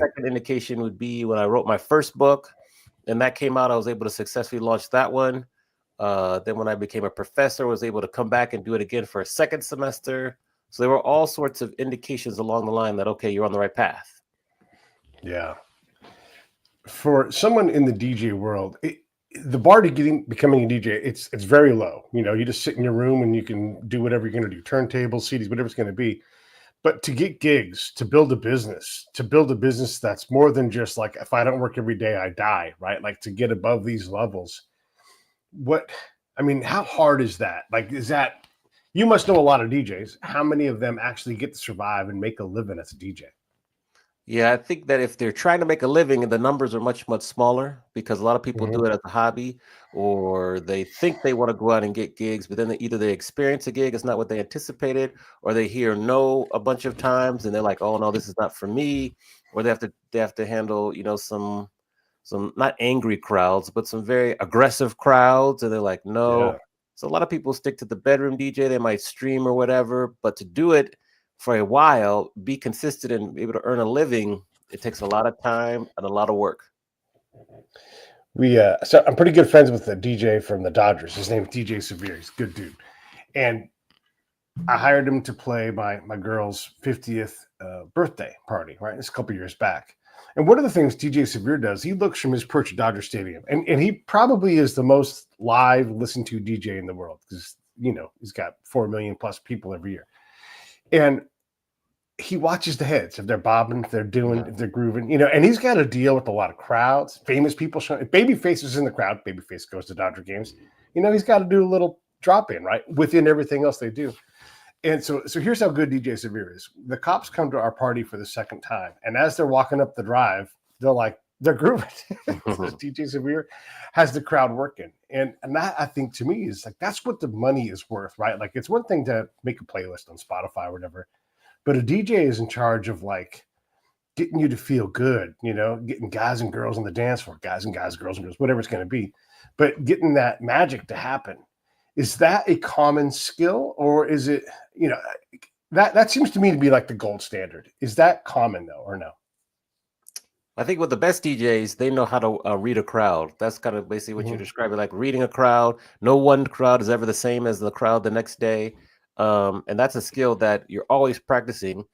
second indication would be when I wrote my first book, and that came out. I was able to successfully launch that one. Then when I became a professor, I was able to come back and do it again for a second semester. So there were all sorts of indications along the line that, okay, you're on the right path. Yeah. For someone in the DJ world, the bar to becoming a DJ, it's very low. You just sit in your room and you can do whatever you're going to do, turntables, CDs, whatever it's going to be. But to get gigs, to build a business that's more than just like, if I don't work every day, I die, right? Like to get above these levels. How hard is that? Like, you must know a lot of DJs. How many of them actually get to survive and make a living as a DJ? Yeah, I think that if they're trying to make a living, the numbers are much, much smaller because a lot of people do it as a hobby, or they think they want to go out and get gigs, but then either they experience a gig, it's not what they anticipated, or they hear no a bunch of times and they're like, oh no, this is not for me, or they have to handle, some not angry crowds, but some very aggressive crowds, and they're like, no. Yeah. So a lot of people stick to the bedroom DJ, they might stream or whatever, but to do it for a while, be consistent and be able to earn a living, it takes a lot of time and a lot of work. So I'm pretty good friends with the DJ from the Dodgers. His name's DJ Severe. He's a good dude. And I hired him to play my girl's 50th birthday party, right? It's a couple years back. And one of the things DJ Severe does, he looks from his perch at Dodger Stadium. And he probably is the most live listened to DJ in the world because, he's got 4 million plus people every year. And he watches the heads, if they're bobbing, if they're grooving, and he's got to deal with a lot of crowds, famous people showing. If Babyface is in the crowd, Babyface goes to Dodger games, he's got to do a little drop in, right? Within everything else they do. And so here's how good DJ Severe is. The cops come to our party for the second time. And as they're walking up the drive, they're grooving. DJ Severe has the crowd working. And that, I think, to me is like, that's what the money is worth, right? Like, it's one thing to make a playlist on Spotify or whatever, but a DJ is in charge of like getting you to feel good, getting guys and girls on the dance floor, guys and guys, girls and girls, whatever it's going to be, but getting that magic to happen. Is that a common skill, or is it, that seems to me to be like the gold standard. Is that common though, or no? I think with the best DJs, they know how to read a crowd. That's kind of basically what you're describing, like reading a crowd. No one crowd is ever the same as the crowd the next day. And that's a skill that you're always practicing,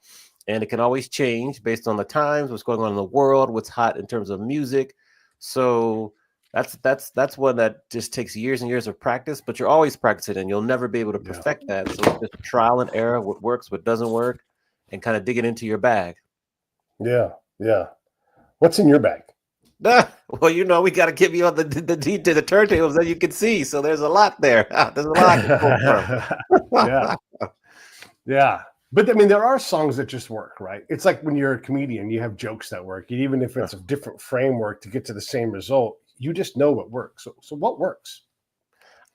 and it can always change based on the times, what's going on in the world, what's hot in terms of music. So that's one that just takes years and years of practice, but you're always practicing and you'll never be able to perfect that. So it's just trial and error, what works, what doesn't work, and kind of dig it into your bag. Yeah. Yeah. What's in your bag? Well, we got to get you on the turntables that you can see. So there's a lot there. There's a lot to pull from. Yeah. But I mean, there are songs that just work, right? It's like when you're a comedian, you have jokes that work. And even if it's a different framework to get to the same result, you just know what works. So what works?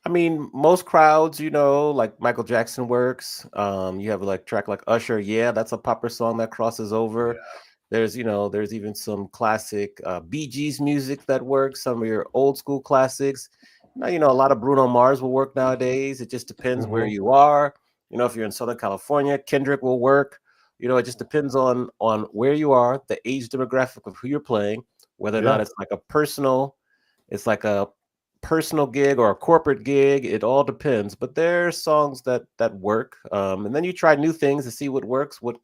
I mean, most crowds, like Michael Jackson works. You have a track like Usher. Yeah, that's a popper song that crosses over. Yeah. There's even some classic Bee Gees music that works. Some of your old school classics. Now, a lot of Bruno Mars will work nowadays. It just depends where you are. If you're in Southern California, Kendrick will work. It just depends on where you are, the age demographic of who you're playing, whether or not it's like a personal gig or a corporate gig. It all depends. But there are songs that work. And then you try new things to see what works, what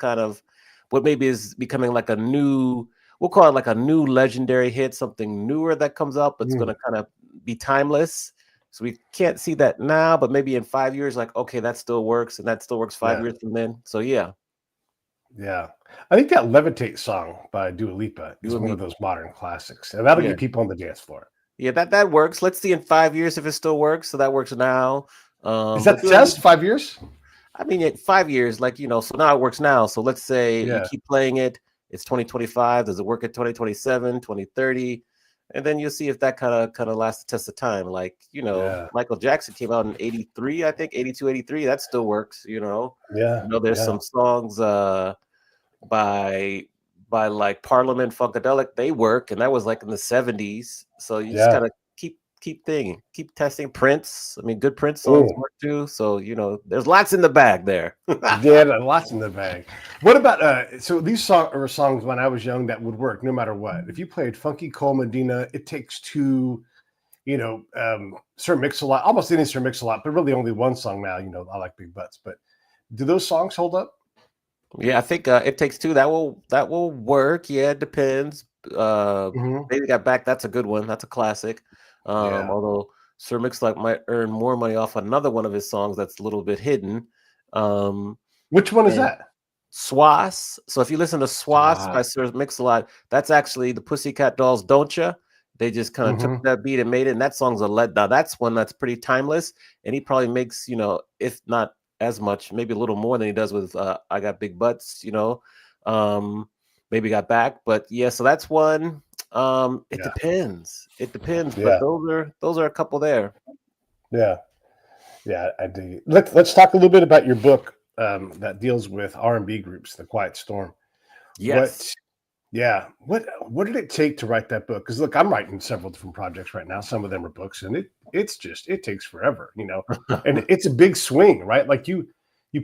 maybe is becoming like we'll call it like a new legendary hit, something newer that comes out, but it's going to kind of be timeless. So we can't see that now, but maybe in 5 years, like, okay, that still works, and that still works 5 years from then. So yeah. Yeah. I think that Levitate song by Dua Lipa is one of those modern classics, and that'll get people on the dance floor. Yeah, that works. Let's see in 5 years if it still works. So that works now. Is that just 5 years? I mean, 5 years, so now it works now. So let's say you keep playing it. It's 2025. Does it work at 2027, 2030? And then you'll see if that kind of lasts the test of time. Like, Michael Jackson came out in 83, I think, 82, 83. That still works, Yeah. There's some songs by like Parliament Funkadelic, they work, and that was like in the 70s. So you just gotta keep keep thinking, keep testing. Prince, I mean, good Prince songs Oh, work too. So there's lots in the bag there. yeah, lots in the bag. What about so these are songs when I was young that would work no matter what. If you played Funky Cole Medina, It Takes Two, Sir Mix-a-Lot, almost any Sir Mix-a-Lot, but really only one song now, I Like Big Butts. But do those songs hold up? Yeah, I think It Takes Two. That will work. Yeah, it depends. Hmm. Baby Got Back. That's a good one. That's a classic. Yeah. Although Sir Mix-a-Lot might earn more money off another one of his songs that's a little bit hidden. Um, Which one is and that? Swass. So if you listen to Swass by Ah. Sir Mix-a-Lot, that's actually the Pussycat Dolls' Don't Ya. They just kind of took Hmm. that beat and made it, and that song's a let down. That's one that's pretty timeless, and he probably makes, if not as much, maybe a little more than he does with I Got Big Butts, um, Maybe Got Back. But yeah, so that's one. It Yeah. depends. It depends, but Yeah. those are a couple there. Yeah. Yeah. I do. Let's talk a little bit about your book that deals with R&B groups, The Quiet Storm. What Yes. Yeah. What did it take to write that book? Because look, I'm writing several different projects right now. Some of them are books, and it takes forever, And it's a big swing, right? Like you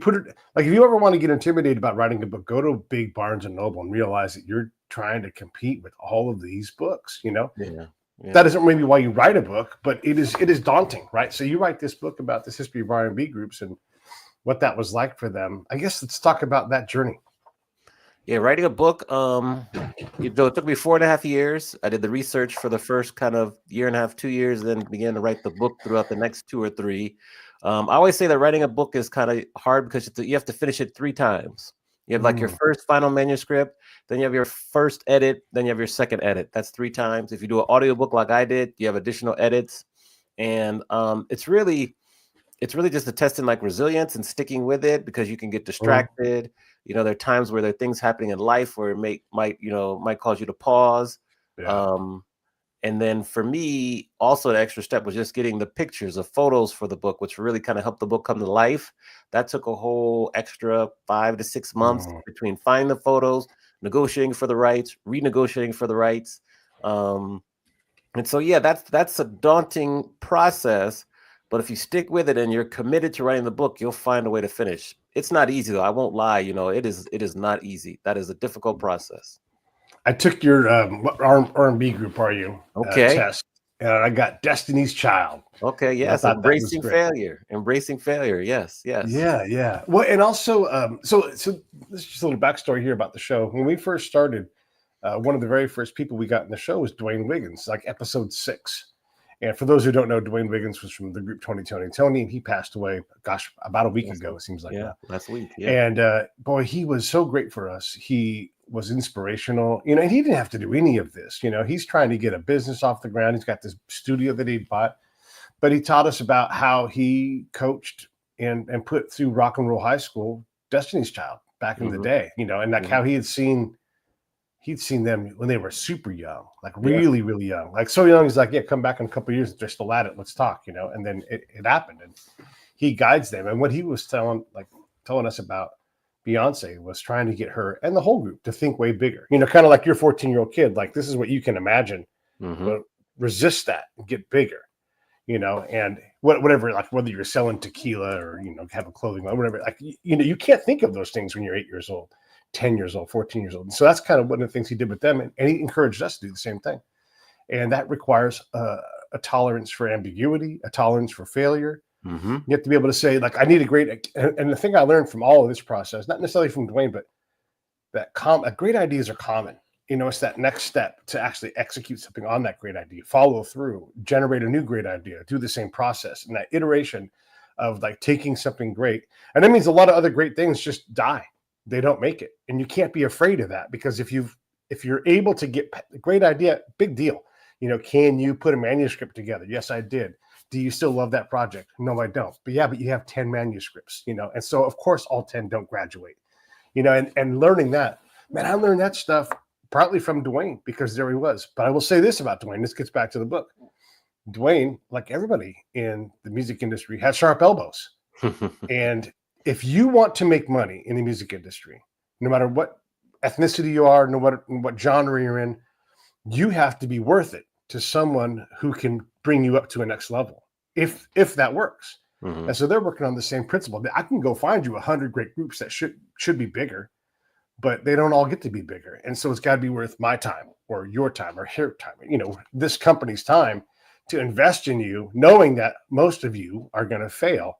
put it like if you ever want to get intimidated about writing a book, go to big Barnes and Noble and realize that you're trying to compete with all of these books. Yeah. That Yeah. isn't maybe why you write a book, but it is daunting, right? So you write this book about this history of R&B groups and what that was like for them. I guess let's talk about that journey. Yeah, writing a book. It took me 4.5 years. I did the research for the first kind of year and a half, 2 years, then began to write the book throughout the next 2 or 3. I always say that writing a book is kind of hard because you have to finish it 3 times. You have like your Mm, first final manuscript, then you have your first edit, then you have your second edit. That's 3 times. If you do an audiobook like I did, you have additional edits. And it's really just a testing like resilience and sticking with it because you can get mm, distracted. There are times where there are things happening in life where it might cause you to pause. yeah. Um, and then for me, also the extra step was just getting the pictures of photos for the book, which really kind of helped the book come to life. That took a whole extra 5 to 6 months Mm, between finding the photos, negotiating for the rights, renegotiating for the rights. Um, and so, yeah, that's a daunting process. But if you stick with it and you're committed to writing the book, you'll find a way to finish. It's not easy though. I won't lie. It is not easy. That is a difficult process. I took your what R&B group are you Okay. test, and I got Destiny's Child, Okay. and I Yes. thought that was Embracing great. failure. Embracing failure. Yes. Yes. Yeah, yeah. Well, and also, so this is just a little backstory here about the show. When we first started, one of the very first people we got in the show was Dwayne Wiggins, like episode 6. And for those who don't know, Dwayne Wiggins was from the group Tony, and he passed away, gosh, about a week Last ago. week. It seems like Yeah. now. Last week. Yeah. And boy, he was so great for us. He was inspirational, and he didn't have to do any of this. He's trying to get a business off the ground. He's got this studio that he bought, but he taught us about how he coached and put through Rock and Roll High School Destiny's Child back in the Hmm. day, and like Hmm. how he'd seen them when they were super young, like Yeah. really, really young, like so young. He's like, yeah, come back in a couple of years if they're still at it. Let's talk, and then it happened. And he guides them. And what he was telling us about Beyonce was trying to get her and the whole group to think way bigger, kind of like your 14-year-old kid, like this is what you can imagine, Hmm. but resist that and get bigger, and whatever, like whether you're selling tequila or, have a clothing line, whatever, like, you can't think of those things when you're 8 years old, 10 years old, 14 years old. And so that's kind of one of the things he did with them. And he encouraged us to do the same thing. And that requires a tolerance for ambiguity, a tolerance for failure. Hmm. You have to be able to say, like, I need a great, and the thing I learned from all of this process, not necessarily from Dwayne, but that great ideas are common. It's that next step to actually execute something on that great idea, follow through, generate a new great idea, do the same process, and that iteration of like taking something great. And that means a lot of other great things just die. They don't make it. And you can't be afraid of that, because if you're able to get a great idea, big deal. Can you put a manuscript together? Yes, I did. Do you still love that project? No, I don't. But yeah, but you have 10 manuscripts, and so of course all 10 don't graduate, and learning that, man, I learned that stuff partly from Dwayne, because there he was. But I will say this about Dwayne, this gets back to the book. Dwayne, like everybody in the music industry, has sharp elbows. And if you want to make money in the music industry, no matter what ethnicity you are, no matter what genre you're in, you have to be worth it. to someone who can bring you up to a next level, if that works. Mhm. And so they're working on the same principle. I can go find you 100 great groups that should be bigger, but they don't all get to be bigger. And so it's got to be worth my time or your time or her time, this company's time to invest in you, knowing that most of you are going to fail.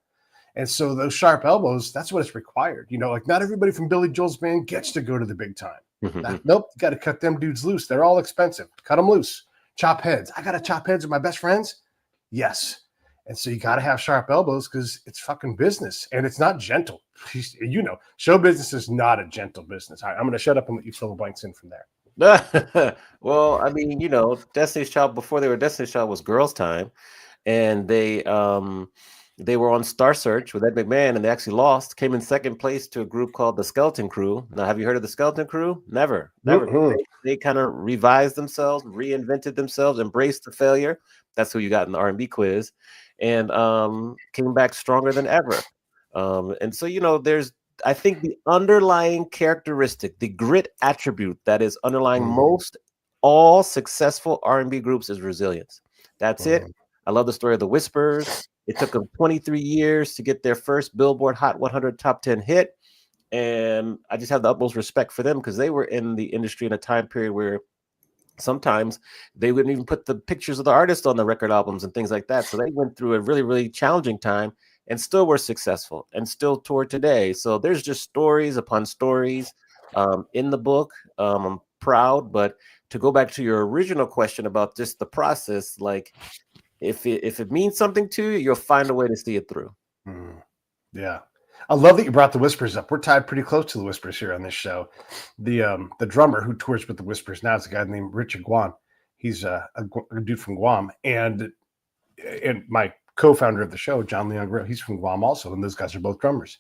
And so those sharp elbows, that's what it's required. Like not everybody from Billy Joel's band gets to go to the big time. Nope, got to cut them dudes loose. They're all expensive. Cut them loose. Chop heads. I got to chop heads with my best friends. Yes. And so you got to have sharp elbows because it's fucking business and it's not gentle. Show business is not a gentle business. All right, I'm going to shut up and let you fill the blanks in from there. Well, I mean, Destiny's Child, before they were Destiny's Child, was Girls' Time, and they were on Star Search with Ed McMahon, and they actually lost. Came in second place to a group called the Skeleton Crew. Now, have you heard of the Skeleton Crew? Never. Mm-hmm. They kind of revised themselves, reinvented themselves, embraced the failure. That's who you got in the R&B quiz, and came back stronger than ever. And so, there's, I think, the underlying characteristic, the grit attribute that is underlying most all successful R&B groups is resilience. That's it. I love the story of the Whispers. It took them 23 years to get their first Billboard Hot 100 Top 10 hit. And I just have the utmost respect for them because they were in the industry in a time period where sometimes they wouldn't even put the pictures of the artist on the record albums and things like that. So they went through a really, really challenging time and still were successful and still tour today. So there's just stories upon stories in the book. I'm proud. But to go back to your original question about just the process, like if it means something to you, you'll find a way to see it through. Yeah. I love that you brought the Whispers up. We're tied pretty close to the Whispers here on this show. The drummer who tours with the Whispers now is a guy named Richard Guam. He's a dude from Guam. And my co-founder of the show, John Leon Guerrero, he's from Guam also. And those guys are both drummers.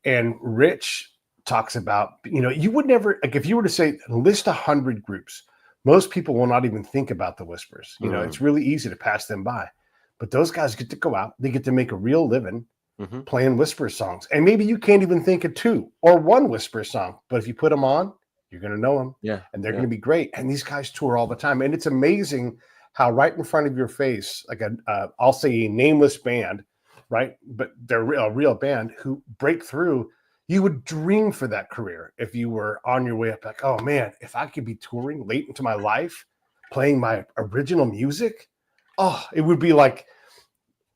And Rich talks about, you would never, like if you were to say list 100 groups, most people will not even think about the Whispers. It's really easy to pass them by. But those guys get to go out. They get to make a real living playing Whisper songs. And maybe you can't even think of 2 or 1 Whisper song. But if you put them on, you're going to know them. Yeah. And they're going to be great. And these guys tour all the time. And it's amazing how right in front of your face, like I'll say a nameless band, right? But they're a real band who break through. You would dream for that career if you were on your way up, like, oh man, if I could be touring late into my life, playing my original music, it would be like,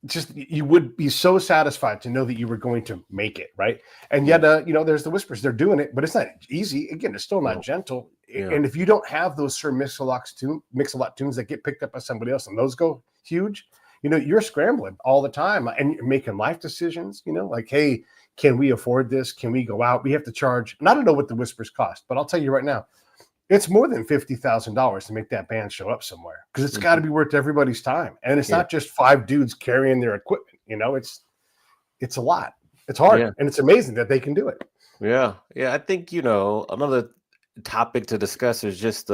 just you would be so satisfied to know that you were going to make it, right? And yet, there's the Whispers. They're doing it, but it's not easy. Again, it's still not gentle. Yeah. And if you don't have those Sir Mix-a-Lot tunes that get picked up by somebody else and those go huge, you're scrambling all the time and you're making life decisions. Like, hey, can we afford this? Can we go out? We have to charge. And I don't know what the Whispers cost, but I'll tell you right now, it's more than $50,000 to make that band show up somewhere because it's got to be worth everybody's time. And it's not just 5 dudes carrying their equipment. It's a lot. It's hard. And it's amazing that they can do it. Yeah. Yeah. I think, another topic to discuss is just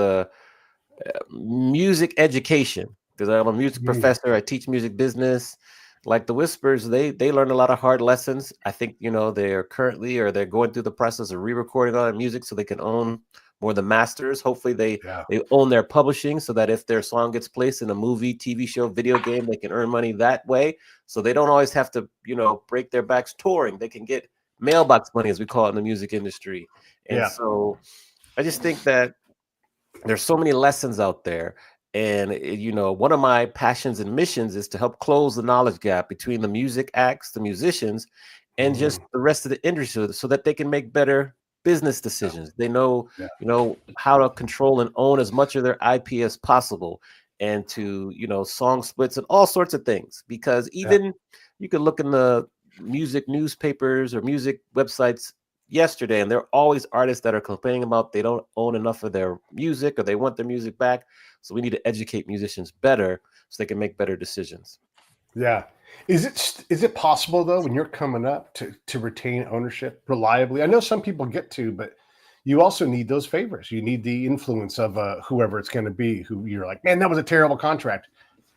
music education, because I'm a music professor. I teach music business. Like the Whispers, they learned a lot of hard lessons. I think, they're going through the process of re-recording all that music so they can own more the masters. Hopefully they own their publishing so that if their song gets placed in a movie, TV show, video game, they can earn money that way. So they don't always have to, break their backs touring. They can get mailbox money, as we call it in the music industry. And so I just think that there's so many lessons out there. And, one of my passions and missions is to help close the knowledge gap between the music acts, the musicians, and just the rest of the industry so that they can make better business decisions. They know, how to control and own as much of their IP as possible, and to, song splits and all sorts of things. Because even you could look in the music newspapers or music websites yesterday, and there are always artists that are complaining about they don't own enough of their music or they want their music back. So we need to educate musicians better so they can make better decisions. Yeah. Is it possible though, when you're coming up to retain ownership reliably? I know some people get to, but you also need those favors. You need the influence of whoever it's going to be, who you're like, man, that was a terrible contract.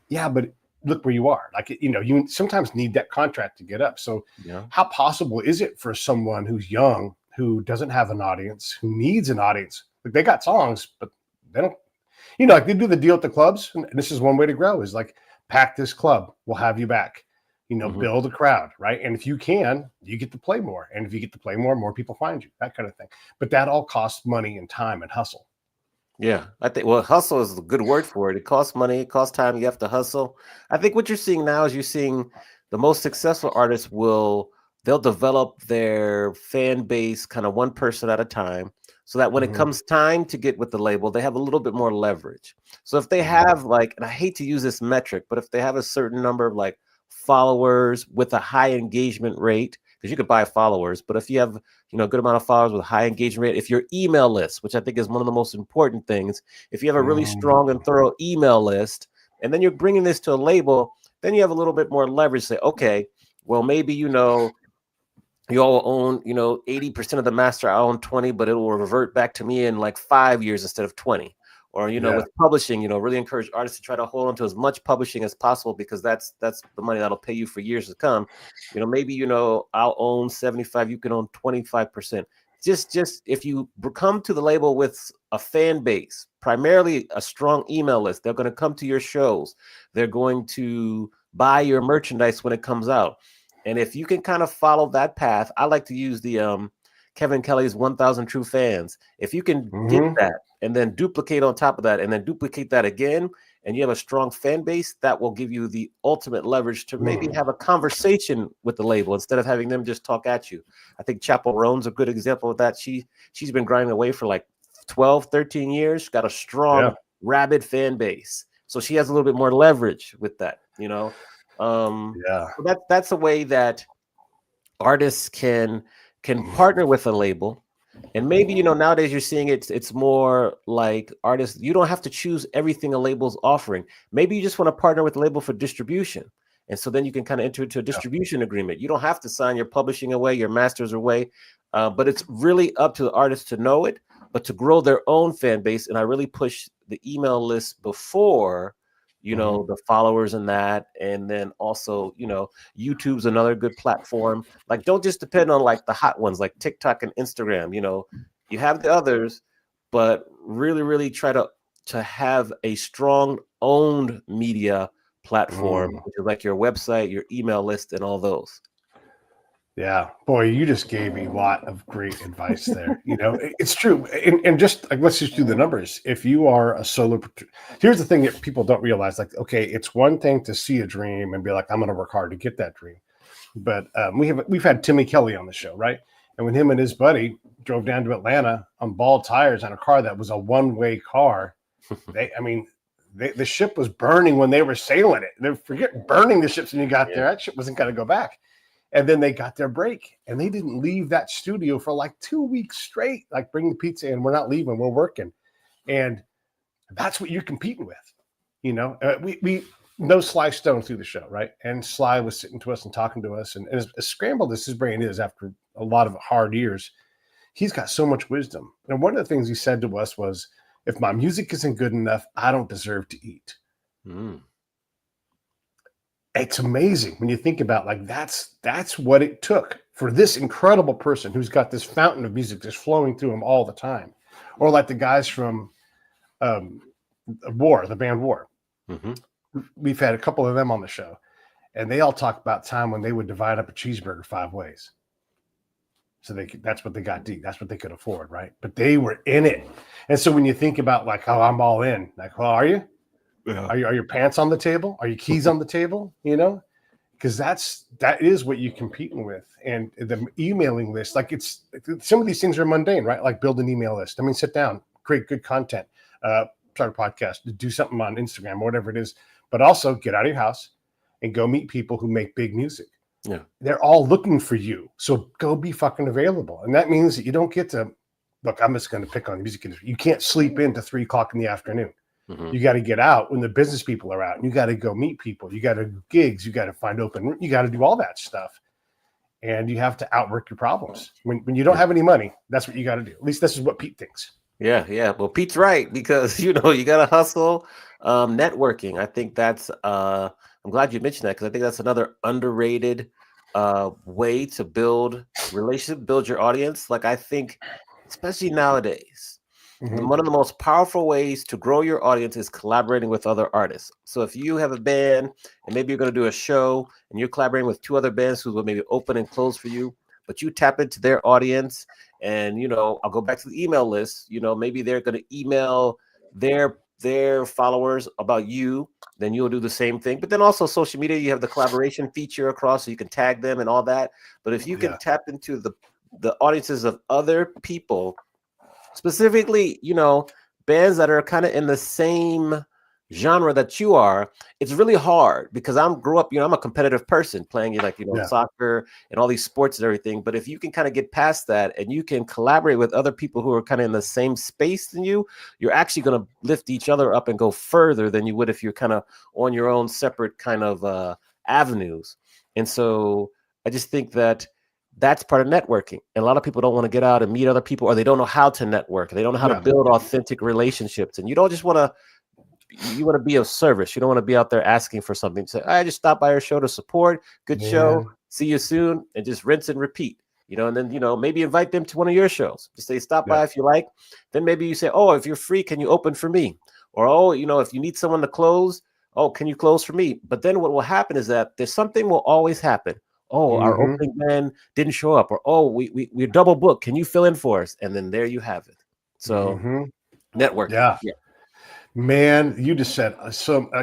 Yeah, but look where you are. Like, you sometimes need that contract to get up. So how possible is it for someone who's young, who doesn't have an audience, who needs an audience? Like, they got songs, but they don't. You know, like they do the deal at the clubs, and this is one way to grow is like pack this club, we'll have you back. You know, build a crowd, right? And if you can, you get to play more. And if you get to play more people find you, that kind of thing. But that all costs money and time and hustle. Yeah, I think, well, hustle is a good word for it. It costs money, it costs time. You have to hustle. I think what you're seeing now is you're seeing the most successful artists they'll develop their fan base kind of one person at a time, so that when it comes time to get with the label, they have a little bit more leverage. So if they have like, and I hate to use this metric, but if they have a certain number of like followers with a high engagement rate, because you could buy followers, but if you have, a good amount of followers with a high engagement rate, if your email list, which I think is one of the most important things, if you have a really strong and thorough email list, and then you're bringing this to a label, then you have a little bit more leverage to say, okay, well, maybe, you all own, 80% of the master, I own 20, but it will revert back to me in like 5 years instead of 20. Or, with publishing, really encourage artists to try to hold on to as much publishing as possible, because that's the money that'll pay you for years to come. Maybe, I'll own 75, you can own 25%. Just if you come to the label with a fan base, primarily a strong email list, they're going to come to your shows. They're going to buy your merchandise when it comes out. And if you can kind of follow that path, I like to use the Kevin Kelly's 1,000 True Fans. If you can get that and then duplicate on top of that and then duplicate that again, and you have a strong fan base, that will give you the ultimate leverage to maybe have a conversation with the label instead of having them just talk at you. I think Chappell Roan's a good example of that. She's been grinding away for like 12, 13 years. She's got a strong, rabid fan base. So she has a little bit more leverage with that, So that's a way that artists can partner with a label. And maybe, nowadays you're seeing it's more like artists, you don't have to choose everything a label's offering. Maybe you just want to partner with a label for distribution. And so then you can kind of enter into a distribution agreement. You don't have to sign your publishing away, your masters away, but it's really up to the artist to know it, but to grow their own fan base. And I really push the email list before the followers and that. And then also, YouTube's another good platform. Like, don't just depend on like the hot ones like TikTok and Instagram. You have the others, but really, really try to have a strong owned media platform, which is like your website, your email list, and all those. Yeah, boy, you just gave me a lot of great advice there. It's true. And just like, let's just do the numbers. If you are a solo, here's the thing that people don't realize. Like, okay, it's one thing to see a dream and be like, I'm going to work hard to get that dream. But we've had Timmy Kelly on the show, right? And when him and his buddy drove down to Atlanta on bald tires on a car that was a one-way car, the ship was burning when they were sailing it. They forget burning the ships when you got there. That ship wasn't going to go back. And then they got their break, and they didn't leave that studio for like 2 weeks straight. Like, bring the pizza in, we're not leaving, we're working. And that's what you're competing with. We know Sly Stone through the show, right? And Sly was sitting to us and talking to us, and as scrambled as his brain is after a lot of hard years, he's got so much wisdom. And one of the things he said to us was, if my music isn't good enough, I don't deserve to eat. It's amazing when you think about, like, that's what it took for this incredible person who's got this fountain of music just flowing through him all the time. Or like the guys from War, the band War. We've had a couple of them on the show, and they all talk about time when they would divide up a cheeseburger 5 ways. So that's what they got to eat. That's what they could afford, right? But they were in it. And so when you think about, like, oh, I'm all in, like, well, are you? Yeah. Are your pants on the table? Are your keys on the table? Because that is what you're competing with. And the emailing list, like, it's some of these things are mundane, right? Like, build an email list. I mean, sit down, create good content, start a podcast, do something on Instagram, or whatever it is. But also get out of your house and go meet people who make big music. Yeah, they're all looking for you. So go be fucking available. And that means that you don't get to look. I'm just going to pick on the music industry. You can't sleep into 3 o'clock in the afternoon. You got to get out when the business people are out. You got to go meet people. You got to do gigs. You got to find open. You got to do all that stuff, and you have to outwork your problems. When you don't have any money, that's what you got to do. At least this is what Pete thinks. Yeah. Well, Pete's right, because you got to hustle. Networking. I think that's. I'm glad you mentioned that, because I think that's another underrated way to build relationship, build your audience. Like, I think, especially nowadays, one of the most powerful ways to grow your audience is collaborating with other artists. So if you have a band and maybe you're going to do a show and you're collaborating with 2 other bands who will maybe open and close for you, but you tap into their audience and, I'll go back to the email list, maybe they're going to email their followers about you, then you'll do the same thing. But then also social media, you have the collaboration feature across so you can tag them and all that. But if you can tap into the audiences of other people, specifically, bands that are kind of in the same genre that you are, it's really hard because grew up, I'm a competitive person playing soccer and all these sports and everything. But if you can kind of get past that and you can collaborate with other people who are kind of in the same space than you, you're actually going to lift each other up and go further than you would if you're kind of on your own separate kind of avenues. And so I just think that's part of networking. And a lot of people don't want to get out and meet other people, or they don't know how to network. They don't know how to build authentic relationships. And you don't just want to, you want to be of service. You don't want to be out there asking for something. Say, I just stopped by your show to support. Good show. See you soon. And just rinse and repeat, and then, maybe invite them to one of your shows. Just say, stop by if you like. Then maybe you say, oh, if you're free, can you open for me? Or, oh, if you need someone to close, oh, can you close for me? But then what will happen is that there's something will always happen. Oh, our opening band didn't show up, or, oh, we're double booked. Can you fill in for us? And then there you have it. So network. Yeah. Man, you just said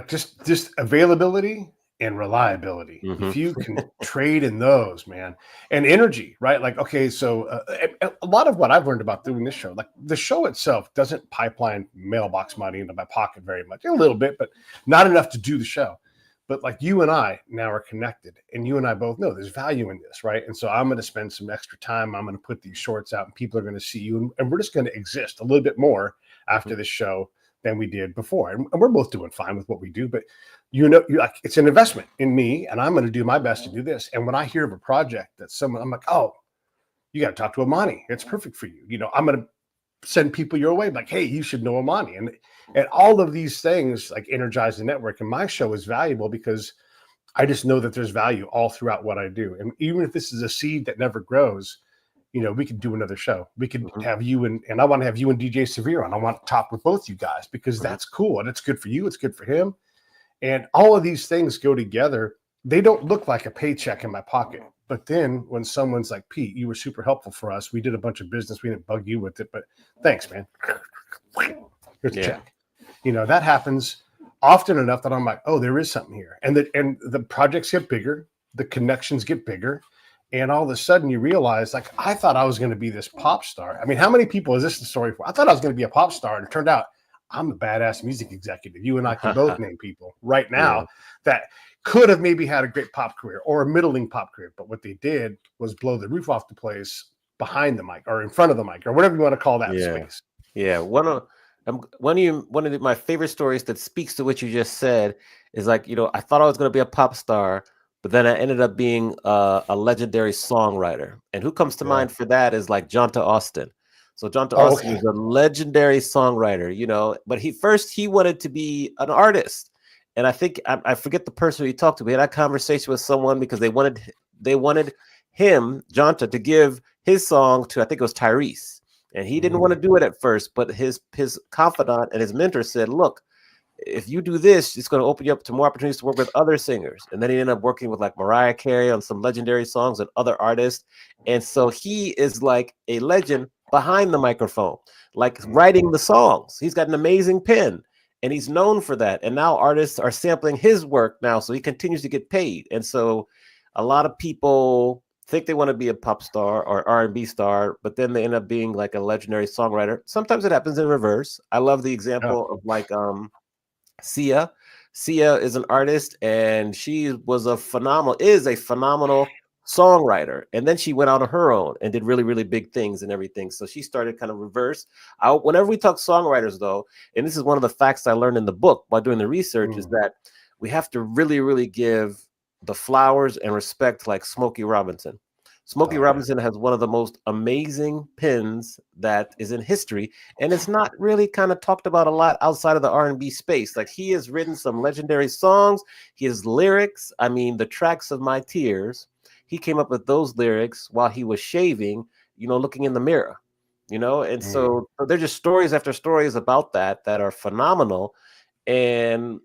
just availability and reliability. If you can trade in those, man, and energy, right? Like, okay, so a lot of what I've learned about doing this show, like the show itself doesn't pipeline mailbox money into my pocket very much, a little bit, but not enough to do the show. But like you and I now are connected, and you and I both know there's value in this, right? And so I'm going to spend some extra time. I'm going to put these shorts out, and people are going to see you, and we're just going to exist a little bit more after this show than we did before. And we're both doing fine with what we do, but you're like, it's an investment in me, and I'm going to do my best to do this. And when I hear of a project that someone, I'm like, oh, you got to talk to Amani. It's perfect for you. I'm going to send people your way, like, hey, you should know Amani. And all of these things like energize the network. And my show is valuable because I just know that there's value all throughout what I do. And even if this is a seed that never grows, we could do another show. We could have you and I want to have you and DJ Severe on. I want to talk with both you guys because that's cool. And it's good for you. It's good for him. And all of these things go together. They don't look like a paycheck in my pocket. But then when someone's like, Pete, you were super helpful for us. We did a bunch of business. We didn't bug you with it, but thanks, man. Here's a check. That happens often enough that I'm like, oh, there is something here. And the projects get bigger. The connections get bigger. And all of a sudden you realize, like, I thought I was going to be this pop star. I mean, how many people is this the story for? I thought I was going to be a pop star. And it turned out I'm a badass music executive. You and I can both name people right now that could have maybe had a great pop career or a middling pop career. But what they did was blow the roof off the place behind the mic or in front of the mic or whatever you want to call that space. Yeah. One of my favorite stories that speaks to what you just said is like, I thought I was going to be a pop star, but then I ended up being a legendary songwriter. And who comes to mind for that is like Jonta Austin. So Jonta Austin is a legendary songwriter, but he wanted to be an artist. And I think I forget the person he talked to. We had a conversation with someone because they wanted him, Jonta, to give his song to, I think it was Tyrese. And he didn't want to do it at first, but his confidant and his mentor said, look, if you do this, it's going to open you up to more opportunities to work with other singers. And then he ended up working with like Mariah Carey on some legendary songs and other artists. And so he is like a legend behind the microphone, like writing the songs. He's got an amazing pen and he's known for that. And now artists are sampling his work now. So he continues to get paid. And so a lot of people think they want to be a pop star or R&B star, but then they end up being like a legendary songwriter. Sometimes it happens in reverse. I love the example of like Sia. Sia is an artist and she is a phenomenal songwriter. And then she went out on her own and did really, really big things and everything. So she started kind of reverse. Whenever we talk songwriters though, and this is one of the facts I learned in the book by doing the research, is that we have to really, really give the flowers and respect like Smokey Robinson. Smokey Robinson has one of the most amazing pens that is in history, and it's not really kind of talked about a lot outside of the R&B space. Like he has written some legendary songs. His lyrics, I mean, the tracks of My Tears, he came up with those lyrics while he was shaving, looking in the mirror. And so they're just stories after stories about that are phenomenal. And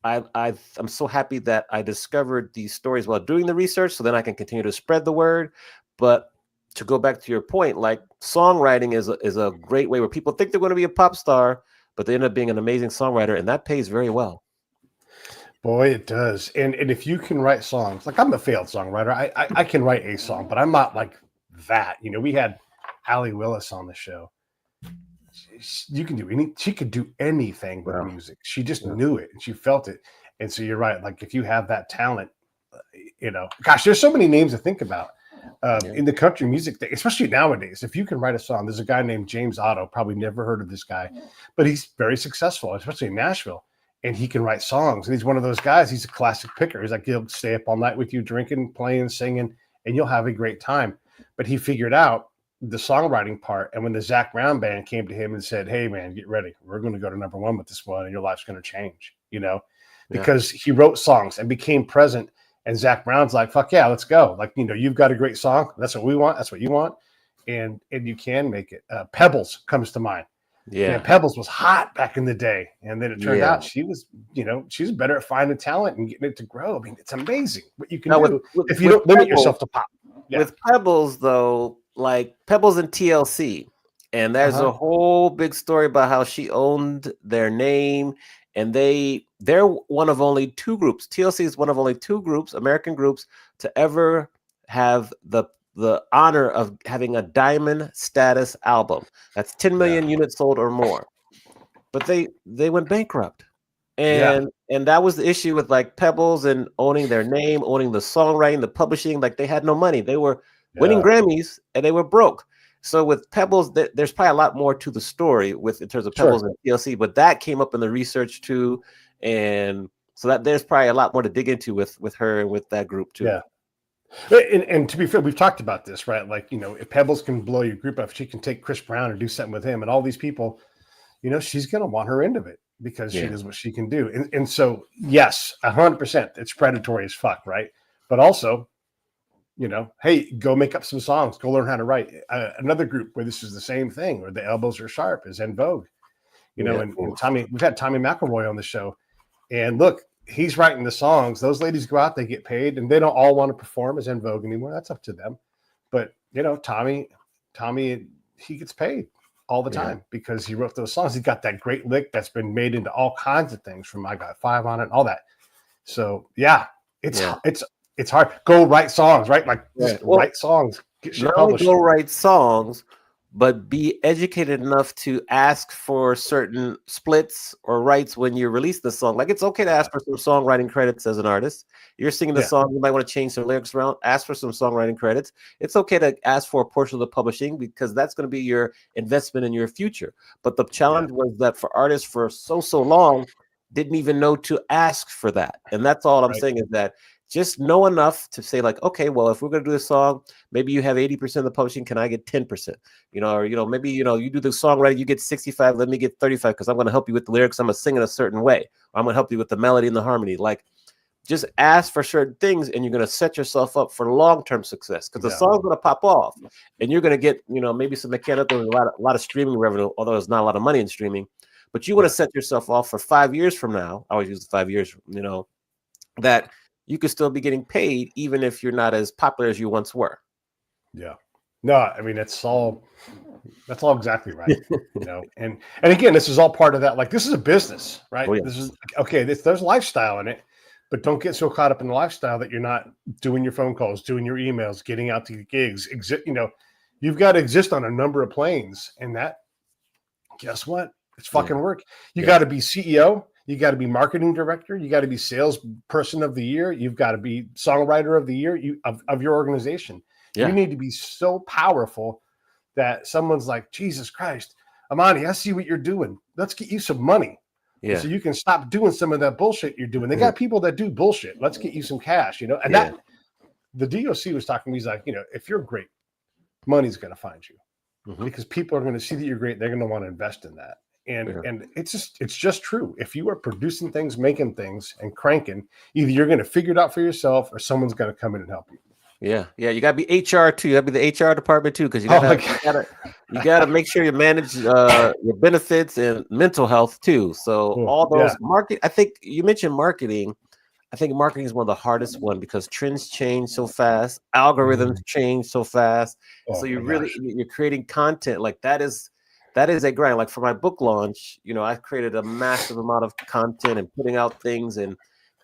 I'm so happy that I discovered these stories while doing the research, so then I can continue to spread the word. But to go back to your point, like songwriting is a great way where people think they're going to be a pop star, but they end up being an amazing songwriter, and that pays very well. Boy, it does. And if you can write songs, like I'm a failed songwriter, I can write a song, but I'm not like that. We had Allie Willis on the show. You can do she could do anything with music. She just knew it and she felt it. And so you're right. Like if you have that talent, gosh, there's so many names to think about in the country music thing, especially nowadays. If you can write a song, there's a guy named James Otto, probably never heard of this guy, but he's very successful, especially in Nashville. And he can write songs. And he's one of those guys. He's a classic picker. He's like, he'll stay up all night with you, drinking, playing, singing, and you'll have a great time. But he figured out the songwriting part. And when the Zac Brown band came to him and said, hey, man, get ready. We're going to go to #1 with this one, and your life's going to change, because he wrote songs and became present. And Zac Brown's like, fuck yeah, let's go. Like, you've got a great song. That's what we want. That's what you want. And you can make it. Pebbles comes to mind. Yeah, Pebbles was hot back in the day, and then it turned out she was better at finding talent and getting it to grow. I mean, it's amazing what you can do if you don't limit yourself to pop. Yeah. With Pebbles, though, like Pebbles and TLC, and there's a whole big story about how she owned their name, and they're one of only two groups. TLC is one of only two groups, American groups, to ever have the honor of having a diamond status album. That's 10 million units sold or more. But they went bankrupt. And that was the issue with like Pebbles and owning their name, owning the songwriting, the publishing. Like they had no money. They were winning Grammys and they were broke. So with Pebbles, there's probably a lot more to the story in terms of Pebbles and TLC, but that came up in the research too. And so that there's probably a lot more to dig into with her and with that group too. Yeah. And to be fair, we've talked about this, right? Like, if Pebbles can blow your group up, she can take Chris Brown and do something with him and all these people, she's going to want her end of it because she does what she can do. And so, yes, 100%, it's predatory as fuck, right? But also, hey, go make up some songs, go learn how to write. Another group where this is the same thing, where the elbows are sharp, is En Vogue. And Tommy, we've had Tommy McElroy on the show, and look, he's writing the songs. Those ladies go out, they get paid, and they don't all want to perform as En Vogue anymore. That's up to them. But Tommy, he gets paid all the time because he wrote those songs. He got that great lick that's been made into all kinds of things, from I Got Five on it and all that. So it's hard. Go write songs, right? Like write songs. Get shit published. Not only go write songs, but be educated enough to ask for certain splits or rights when you release the song. Like, it's okay to ask for some songwriting credits as an artist. You're singing the song, you might want to change some lyrics around, ask for some songwriting credits. It's okay to ask for a portion of the publishing because that's going to be your investment in your future. But the challenge was that for artists for so long, didn't even know to ask for that. And that's all I'm saying is that just know enough to say like, okay, well, if we're going to do this song, maybe you have 80% of the publishing. Can I get 10%? Or, maybe, you do the songwriting, you get 65, let me get 35 because I'm going to help you with the lyrics. I'm going to sing in a certain way. Or I'm going to help you with the melody and the harmony. Like, just ask for certain things and you're going to set yourself up for long-term success because the song's going to pop off and you're going to get, maybe some mechanical, a lot of streaming revenue, although there's not a lot of money in streaming. But you want to set yourself off for 5 years from now. I always use the 5 years, that you could still be getting paid even if you're not as popular as you once were. Yeah. No, I mean, that's all exactly right. And again, this is all part of that. Like, this is a business, right? This is okay. There's lifestyle in it, but don't get so caught up in the lifestyle that you're not doing your phone calls, doing your emails, getting out to gigs. You've got to exist on a number of planes, and that, guess what? It's fucking work. You got to be CEO. You got to be marketing director. You got to be salesperson of the year. You've got to be songwriter of the year of your organization. You need to be so powerful that someone's like, Jesus Christ, Amani, I see what you're doing. Let's get you some money. So you can stop doing some of that bullshit you're doing. They got people that do bullshit. Let's get you some cash, And that the DOC was talking to me. He's like, if you're great, money's going to find you because people are going to see that you're great. They're going to want to invest in that. And it's just true. If you are producing things, making things, and cranking, either you're going to figure it out for yourself, or someone's going to come in and help you. Yeah, yeah. You gotta be HR too. You gotta be the HR department too, because Oh my you gotta make sure you manage your benefits and mental health too. So God. all Yeah. those market. I think you mentioned marketing. I think marketing is one of the hardest one because trends change so fast, algorithms Mm. change so fast. So Oh you my really gosh. you're creating content like that is a grind. Like for my book launch, I created a massive amount of content and putting out things. And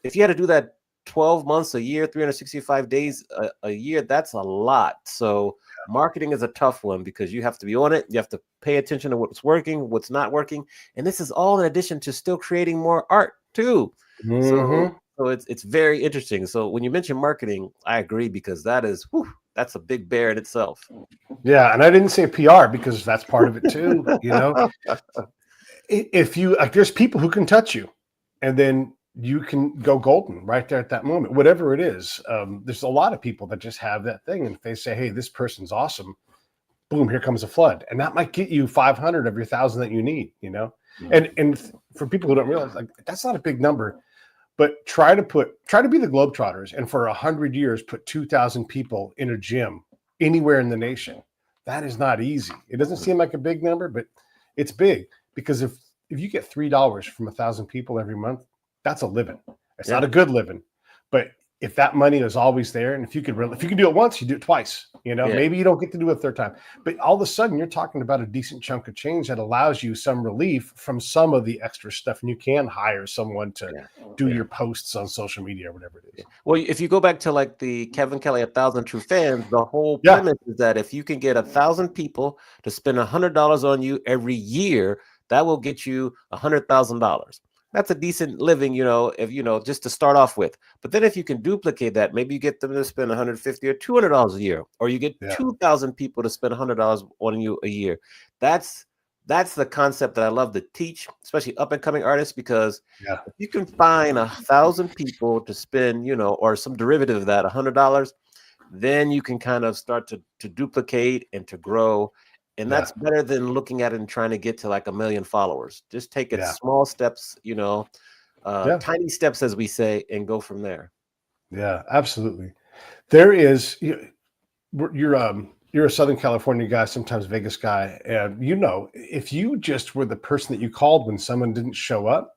if you had to do that 12 months a year, 365 days a year, that's a lot. So marketing is a tough one because you have to be on it. You have to pay attention to what's working, what's not working. And this is all in addition to still creating more art too. So Hmm. so it's very interesting. So when you mention marketing, I agree because that's a big bear in itself. Yeah, and I didn't say PR because that's part of it too. If you like, there's people who can touch you, and then you can go golden right there at that moment, whatever it is. There's a lot of people that just have that thing, and if they say, "Hey, this person's awesome," boom, here comes a flood, and that might get you 500 of your 1,000 that you need. Mm. And for people who don't realize, like, that's not a big number, but try to be the Globetrotters, and for 100 years put 2,000 people in a gym anywhere in the nation. That is not easy. It doesn't seem like a big number, but it's big, because if you get $3 from 1,000 people every month, that's a living. It's not Yeah, a good living, but if that money is always there, and if you can do it once, you do it twice. yeah, Maybe you don't get to do it a third time, but all of a sudden you're talking about a decent chunk of change that allows you some relief from some of the extra stuff, and you can hire someone to yeah, do yeah. your posts on social media or whatever it Yeah. is. Well, if you go back to like the Kevin Kelly, 1,000 True Fans, the whole Yeah, premise is that if you can get 1,000 people to spend $100 on you every year, that will get you $100,000. That's a decent living, if just to start off with. But then if you can duplicate that, maybe you get them to spend 150 or $200 a year, or you get yeah, 2,000 people to spend $100 on you a year. That's that's the concept that I love to teach, especially up and coming artists, because yeah, if you can find 1,000 people to spend, or some derivative of that, $100, then you can kind of start to duplicate and to grow. And yeah, that's better than looking at it and trying to get to like 1 million followers. Just take it yeah, small steps, yeah, tiny steps, as we say, and go from there. yeah. Absolutely. There is you're a Southern California guy, sometimes Vegas guy, and if you just were the person that you called when someone didn't show up,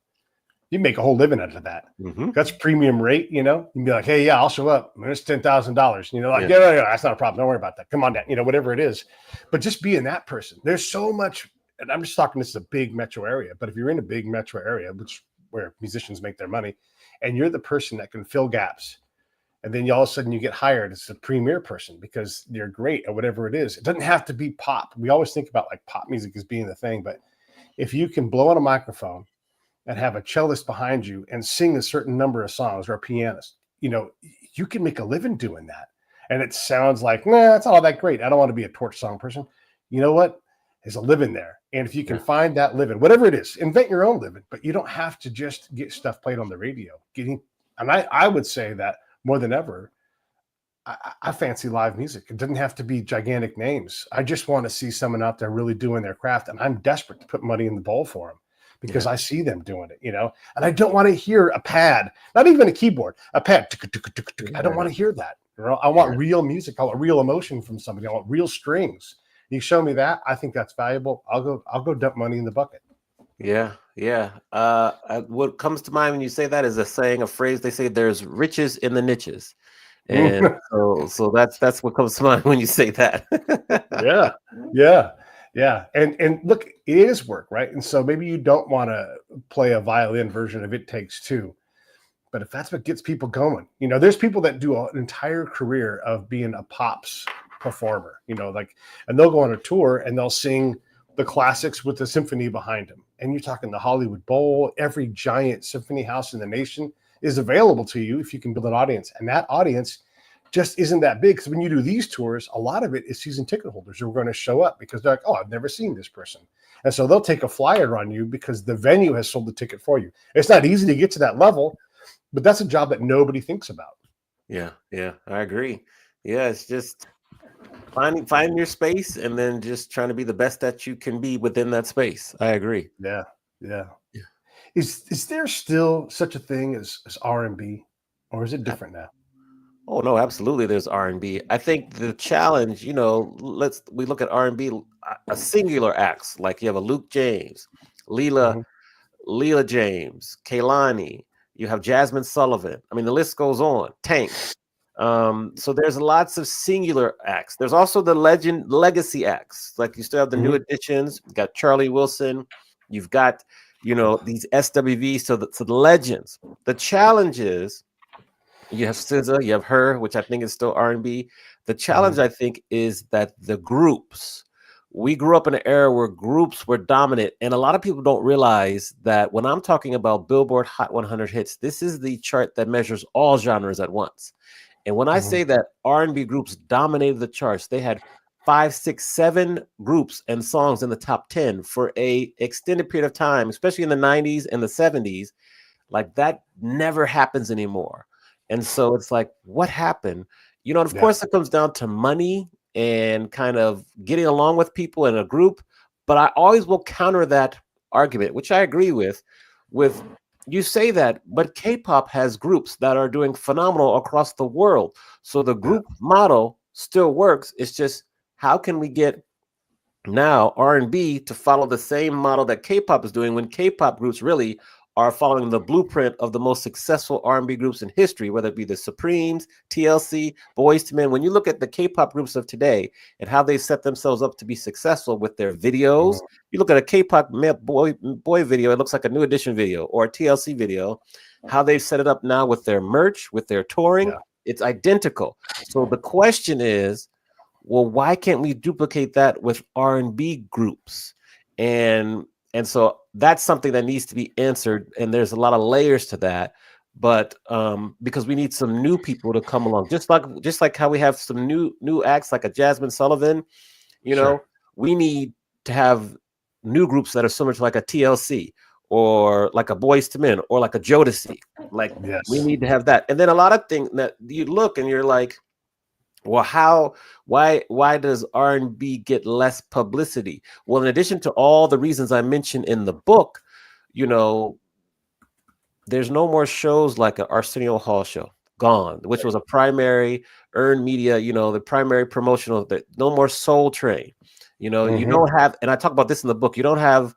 you make a whole living out of that. Hmm. That's premium rate. You'd be like, "Hey, yeah, I'll show up. It's $10,000." Like, Yeah, yeah, yeah, that's not a problem. Don't worry about that. Come on down. Whatever it is. But just being that person, there's so much. And I'm just talking. This is a big metro area, but if you're in a big metro area, which where musicians make their money, and you're the person that can fill gaps, and then all of a sudden you get hired as a premier person because you're great at whatever it is. It doesn't have to be pop. We always think about like pop music as being the thing, but if you can blow on a microphone and have a cellist behind you and sing a certain number of songs, or a pianist, you can make a living doing that. And it sounds like, nah, it's not all that great. I don't want to be a torch song person. You know what? There's a living there. And if you can yeah, find that living, whatever it is, invent your own living, but you don't have to just get stuff played on the radio. And I would say that more than ever, I fancy live music. It doesn't have to be gigantic names. I just want to see someone out there really doing their craft. And I'm desperate to put money in the bowl for them because yeah, I see them doing it. And I don't want to hear a pad, not even a keyboard, a pad. I don't want yeah, to hear that. I yeah. want real music. I want real emotion from somebody. I want real strings. You show me that, I think that's valuable. I'll go dump money in the bucket. Yeah, yeah. What comes to mind when you say that is a phrase. They say there's riches in the niches. And so that's what comes to mind when you say that. Yeah, yeah, yeah. And look, it is work, right? And so maybe you don't want to play a violin version of It Takes Two, but if that's what gets people going, there's people that do an entire career of being a pops performer, like, and they'll go on a tour and they'll sing the classics with the symphony behind them. And you're talking the Hollywood Bowl, every giant symphony house in the nation is available to you if you can build an audience. And that audience just isn't that big, because when you do these tours, a lot of it is season ticket holders who are going to show up because they're like, "Oh, I've never seen this person." And so they'll take a flyer on you because the venue has sold the ticket for you. It's not easy to get to that level, but that's a job that nobody thinks about. Yeah, yeah, I agree. Yeah, it's just finding your space and then just trying to be the best that you can be within that space. I agree. Yeah, yeah. Yeah. Is there still such a thing as R&B, or is it different now? Oh no, absolutely. There's R&B. I think the challenge, we look at R&B, a singular acts like you have a Luke James, Leela, Hmm. Leela James, Kaylani. You have Jasmine Sullivan. I mean, the list goes on. Tank. So there's lots of singular acts. There's also the legacy acts. Like you still have the new Hmm. additions. You got Charlie Wilson. You've got, these SWVs. So the legends. The challenge is you have SZA, you have her, which I think is still R&B. The challenge, Hmm. I think, is that the groups. We grew up in an era where groups were dominant, and a lot of people don't realize that when I'm talking about Billboard Hot 100 hits, this is the chart that measures all genres at once. And when I Hmm. say that R&B groups dominated the charts, they had 5, 6, 7 groups and songs in the top 10 for a extended period of time, especially in the 90s and the 70s. Like that never happens anymore. And so it's like, what happened? And of Yeah. course, it comes down to money and kind of getting along with people in a group. But I always will counter that argument, which I agree with you say that, but K-pop has groups that are doing phenomenal across the world. So the Yeah. group model still works. It's just how can we get now R&B to follow the same model that K-pop is doing when K-pop groups really are following the blueprint of the most successful R&B groups in history, whether it be the Supremes, TLC, Boys to Men. When you look at the K-pop groups of today and how they set themselves up to be successful with their videos, Hmm. you look at a K-pop boy video, it looks like a New Edition video or a TLC video. How they've set it up now with their merch, with their touring, Yeah. it's identical. So the question is, well, why can't we duplicate that with R&B groups? And and so that's something that needs to be answered, and there's a lot of layers to that. But because we need some new people to come along, just like how we have some new acts like a Jasmine Sullivan, you Sure. know, we need to have new groups that are similar to like a TLC or like a Boys to Men or like a Jodeci. Like we Yes. need to have that. And then a lot of things that you look and you're like, well, why does R&B get less publicity? Well, in addition to all the reasons I mentioned in the book, you know, there's no more shows like an Arsenio Hall show, gone, which was a primary earned media, the primary promotional, no more Soul Train. You Hmm. don't have, and I talk about this in the book, you don't have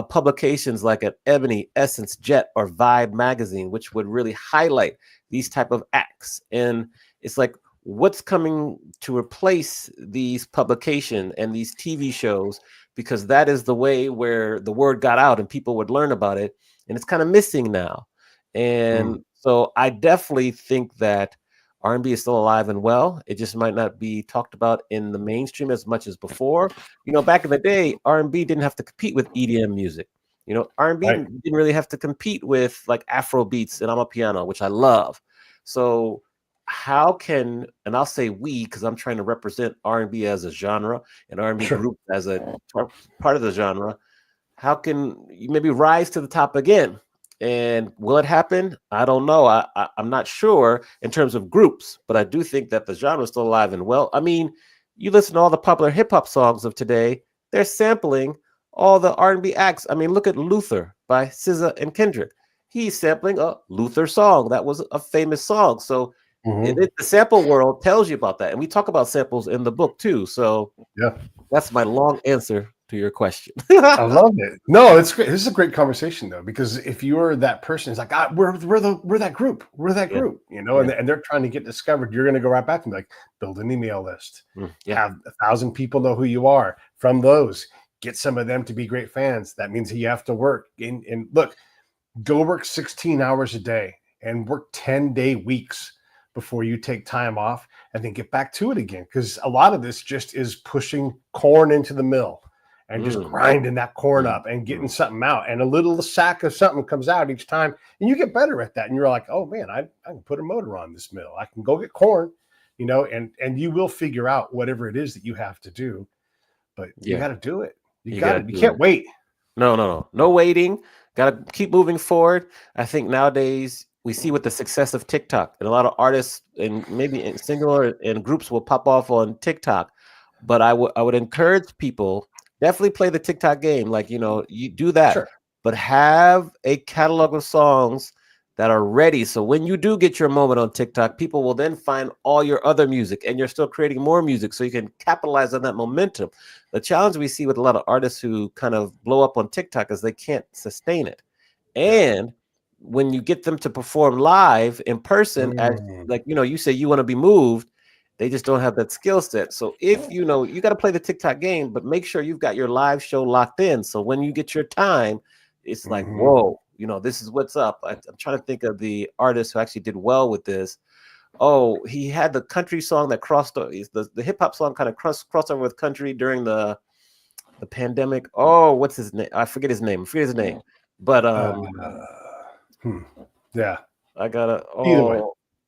publications like an Ebony, Essence, Jet, or Vibe magazine, which would really highlight these type of acts. And it's like, what's coming to replace these publication and these TV shows? Because that is the way where the word got out and people would learn about it. And it's kind of missing now. Mm. And so I definitely think that R&B is still alive and well. It just might not be talked about in the mainstream as much as before. Back in the day, R&B didn't have to compete with EDM music. R&B Right. didn't really have to compete with like Afro beats and Amapiano, which I love. So how can, and I'll say we, because I'm trying to represent R&B as a genre and R&B Sure. group as a part of the genre, how can you maybe rise to the top again? And will it happen? I don't know. I'm not sure in terms of groups, but I do think that the genre is still alive and well. I mean, you listen to all the popular hip hop songs of today; they're sampling all the R&B acts. I mean, look at Luther by SZA and Kendrick. He's sampling a Luther song that was a famous song. So Hmm. the sample world tells you about that, and we talk about samples in the book too. So Yeah. that's my long answer to your question. I love it. No, it's great. This is a great conversation though, because if you're that person, it's like, we're that group, Yeah, and, yeah, they're trying to get discovered. You're going to go right back and be like, build an email list, yeah. have 1,000 people know who you are. From those, get some of them to be great fans. That means you have to work. And look, go work 16 hours a day and work 10-day weeks before you take time off and then get back to it again. Because a lot of this just is pushing corn into the mill and just Mm, grinding that corn mm, up and getting mm. something out. And a little sack of something comes out each time. And you get better at that. And you're like, oh man, I can put a motor on this mill. I can go get corn, and you will figure out whatever it is that you have to do. But you Yeah, got to do it. you got to You do can't it. wait. No waiting. Got to keep moving forward. I think nowadays we see with the success of TikTok, and a lot of artists and maybe in singular and groups will pop off on TikTok. But I would encourage people definitely play the TikTok game. Like you do that, Sure. but have a catalog of songs that are ready. So when you do get your moment on TikTok, people will then find all your other music and you're still creating more music so you can capitalize on that momentum. The challenge we see with a lot of artists who kind of blow up on TikTok is they can't sustain it. And when you get them to perform live in person, as like, you say you want to be moved, they just don't have that skill set. So if you got to play the TikTok game, but make sure you've got your live show locked in. So when you get your time, it's like, whoa, this is what's up. I'm trying to think of the artist who actually did well with this. Oh, he had the country song that crossed the hip hop song kind of crossed over with country during the pandemic. Oh, what's his name? I forget his name. But yeah, I gotta. Either way.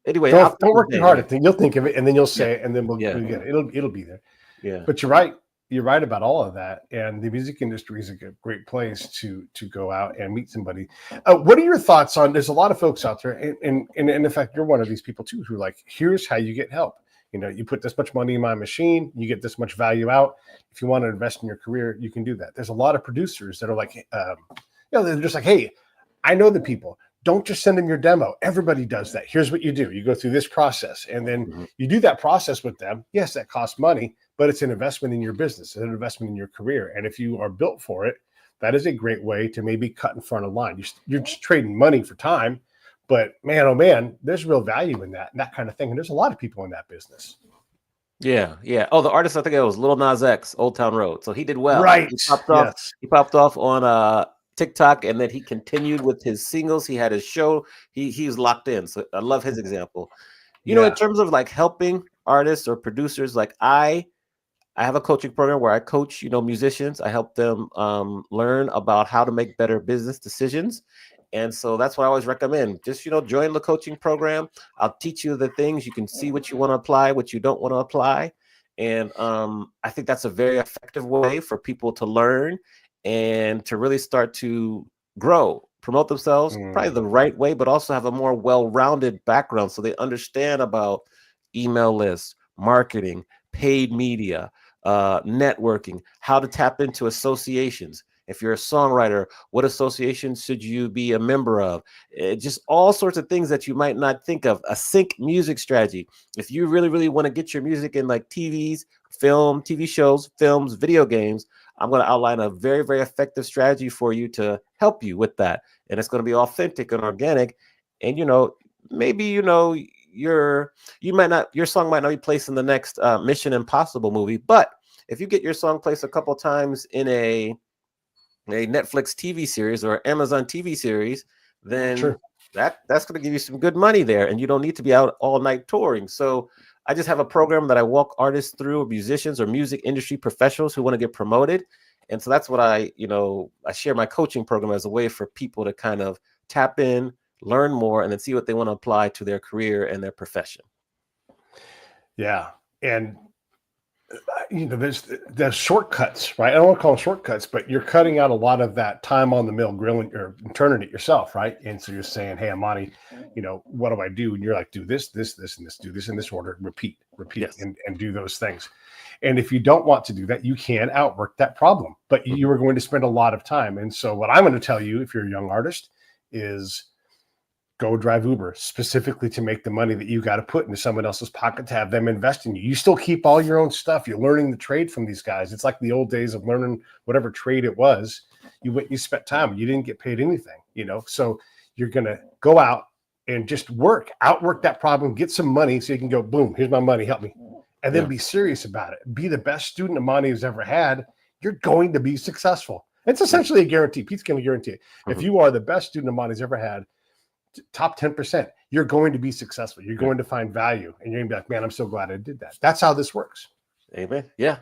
Anyway, don't work too hard. You'll think of it, and then you'll say it, and then we'll get it. It'll be there. Yeah. But you're right. You're right about all of that, and the music industry is a great place to go out and meet somebody. What are your thoughts on? There's a lot of folks out there, and in fact, you're one of these people too, who like, here's how you get help. You put this much money in my machine, you get this much value out. If you want to invest in your career, you can do that. There's a lot of producers that are like, they're just like, hey, I know the people. Don't just send them your demo. Everybody does that. Here's what you do. You go through this process, and then you do that process with them. Yes, that costs money, but it's an investment in your business, an investment in your career. And if you are built for it, that is a great way to maybe cut in front of line. You're just trading money for time, but man, oh man, there's real value in that kind of thing. And there's a lot of people in that business. Yeah. Oh, the artist, I think it was Lil Nas X, Old Town Road. So he did well. Right. He popped off on TikTok, and then he continued with his singles. He had his show. He was locked in. So I love his example. In terms of like helping artists or producers, like I have a coaching program where I coach, musicians. I help them learn about how to make better business decisions. And so that's what I always recommend. Just, join the coaching program. I'll teach you the things. You can see what you want to apply, what you don't want to apply. And I think that's a very effective way for people to learn and to really start to grow, promote themselves, probably the right way, but also have a more well-rounded background so they understand about email lists, marketing, paid media, networking, how to tap into associations. If you're a songwriter, what associations should you be a member of? Just all sorts of things that you might not think of. A sync music strategy. If you really, really want to get your music in like TV shows, films, video games, I'm going to outline a very, very effective strategy for you to help you with that. And it's going to be authentic and organic. And, maybe, your song might not be placed in the next Mission Impossible movie, but if you get your song placed a couple times in a Netflix TV series or Amazon TV series, then that's going to give you some good money there, and you don't need to be out all night touring. So I just have a program that I walk artists through, or musicians or music industry professionals who want to get promoted. And so that's what I share my coaching program as a way for people to kind of tap in, learn more, and then see what they want to apply to their career and their profession. Yeah. And there's shortcuts, right? I don't want to call them shortcuts, but you're cutting out a lot of that time on the mill grilling or turning it yourself, right? And so you're saying, hey, Amani, what do I do? And you're like, do this, this, this, and this, do this in this order, repeat, yes. and do those things. And if you don't want to do that, you can outwork that problem, but you are going to spend a lot of time. And so what I'm going to tell you, if you're a young artist, is go drive Uber specifically to make the money that you got to put into someone else's pocket to have them invest in you. You still keep all your own stuff. You're learning the trade from these guys. It's like the old days of learning whatever trade it was. You spent time. You didn't get paid anything, So you're going to go out and just outwork that problem, get some money so you can go, boom, here's my money, help me. And then be serious about it. Be the best student Amani has ever had. You're going to be successful. It's essentially a guarantee. Pete's going to guarantee it. If you are the best student Amani's ever had, top 10%, you're going to be successful. You're going to find value, and you're going to be like, man, I'm so glad I did that. That's how this works. Amen. Yeah.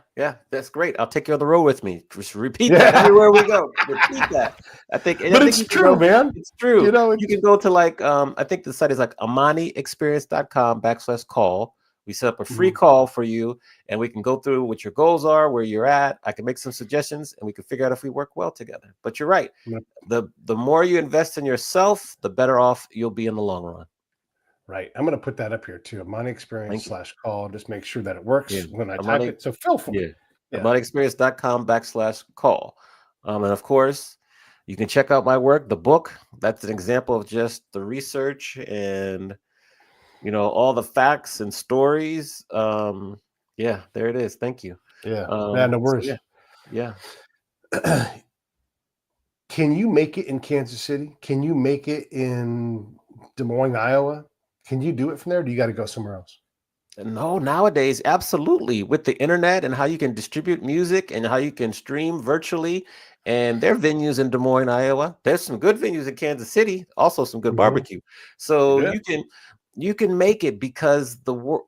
That's great. I'll take you on the road with me. Just repeat that everywhere we go. Repeat that. It's true, man. It's true. You can go to I think the site is like amaniexperience.com/call. We set up a free call for you, and we can go through what your goals are, where you're at. I can make some suggestions, and we can figure out if we work well together. But you're right. The more you invest in yourself, the better off you'll be in the long run. Right. I'm going to put that up here too. AmaniExperience/call. Just make sure that it works when I type it. So feel free. AmaniExperience.com/call. And of course, You can check out my work, the book. That's an example of just the research and all the facts and stories. Yeah, there it is. Thank you. Yeah. Yeah, no So worries. yeah, yeah. Can you make it in Kansas City? Can you make it in Des Moines, Iowa? Can you do it from there? Or do you got to go somewhere else? No, nowadays, absolutely. With the internet and how you can distribute music and how you can stream virtually, and there are venues in Des Moines, Iowa. There's some good venues in Kansas City, also some good Hmm. barbecue. So Yeah. you can make it because the world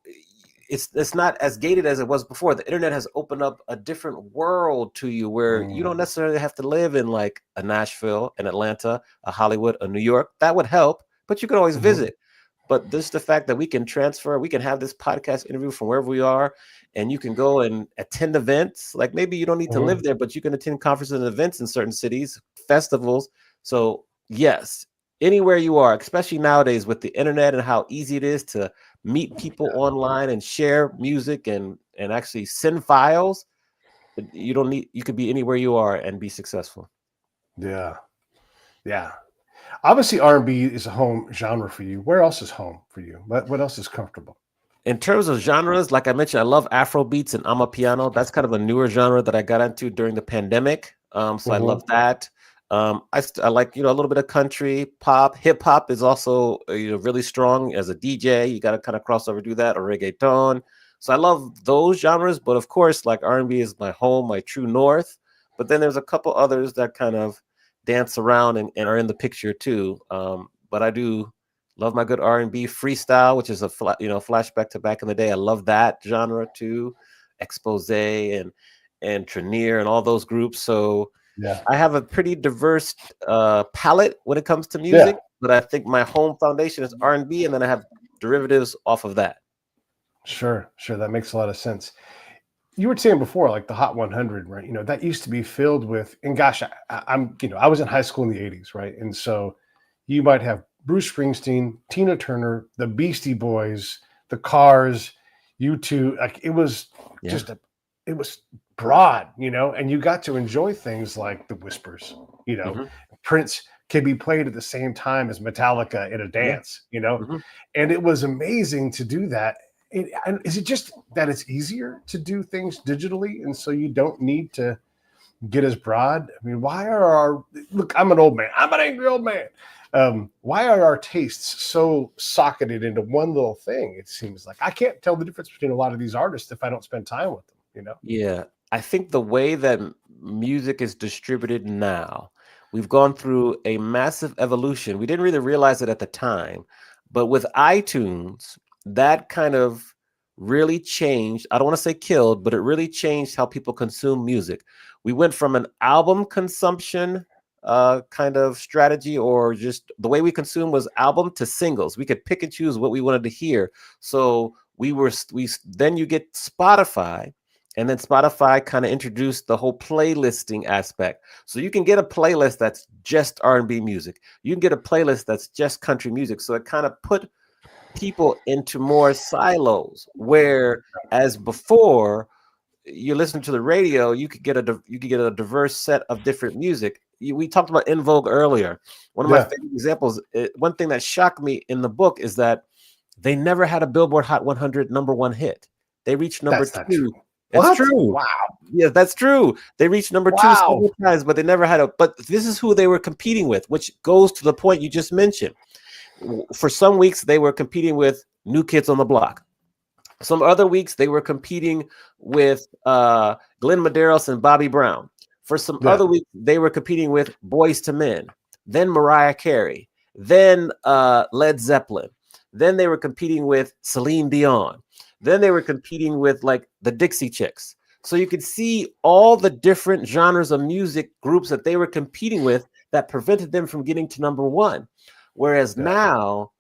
it's not as gated as it was before. The internet has opened up a different world to you where you Mm. don't necessarily have to live in like a Nashville, an Atlanta, a Hollywood, a New York. That would help, but you can always Hmm. visit. But just the fact that we can transfer, we can have this podcast interview from wherever we are, and you can go and attend events. Like maybe you don't need to live Hmm. there, but you can attend conferences and events in certain cities, festivals. So yes, anywhere you are, especially nowadays with the internet and how easy it is to meet people online and share music and actually send files. You could be anywhere you are and be successful. Yeah. Yeah. Obviously, R&B is a home genre for you. Where else is home for you? What else is comfortable? In terms of genres, like I mentioned, I love Afro beats and amapiano. That's kind of a newer genre that I got into during the pandemic. So I love Hmm. that. I like a little bit of country, pop, hip hop is also really strong as a DJ. You got to kind of cross over, do that, or reggaeton. So I love those genres, but of course, like R&B is my home, my true north. But then there's a couple others that kind of dance around and are in the picture too. But I do love my good R&B freestyle, which is a flashback to back in the day. I love that genre too, Expose and Trenier and all those groups. So Yeah. I have a pretty diverse palette when it comes to Yeah. music, but I think my home foundation is R&B, and then I have derivatives off of that. Sure. Sure. That makes a lot of sense. You were saying before, like the Hot 100, right? That used to be filled with, and gosh, I was in high school in the 80s, right? And so you might have Bruce Springsteen, Tina Turner, the Beastie Boys, the Cars, U2. Like it was Yeah. just it was broad, and you got to enjoy things like the Whispers, Hmm. Prince can be played at the same time as Metallica in a Yeah. dance, Hmm. and it was amazing to do that. Is it just that it's easier to do things digitally, and so you don't need to get as broad? I mean, why are our look? I'm an old man. I'm an angry old man. Why are our tastes so socketed into one little thing? It seems like I can't tell the difference between a lot of these artists if I don't spend time with them. Yeah, I think the way that music is distributed now, we've gone through a massive evolution. We didn't really realize it at the time, but with iTunes, that kind of really changed. I don't want to say killed, but it really changed how people consume music. We went from an album consumption kind of strategy, or just the way we consume was album to singles. We could pick and choose what we wanted to hear. So then you get Spotify, and then Spotify kind of introduced the whole playlisting aspect. So you can get a playlist that's just R&B music. You can get a playlist that's just country music. So it kind of put people into more silos, where as before you listen to the radio, you could get a diverse set of different music. We talked about In Vogue earlier. One of my Yeah, favorite examples, one thing that shocked me in the book is that they never had a Billboard Hot 100 #1 hit. They reached number that's not true. two. It's What? true. Wow! Yeah, that's true. They reached number two Wow! several times, but they never had a. But this is who they were competing with, which goes to the point you just mentioned. For some weeks, they were competing with New Kids on the Block. Some other weeks, they were competing with Glenn Medeiros and Bobby Brown. For some Yeah, other weeks, they were competing with Boys to Men, then Mariah Carey, then Led Zeppelin. Then they were competing with Celine Dion. Then they were competing with like the Dixie Chicks. So you could see all the different genres of music groups that they were competing with that prevented them from getting to #1. Whereas yeah, now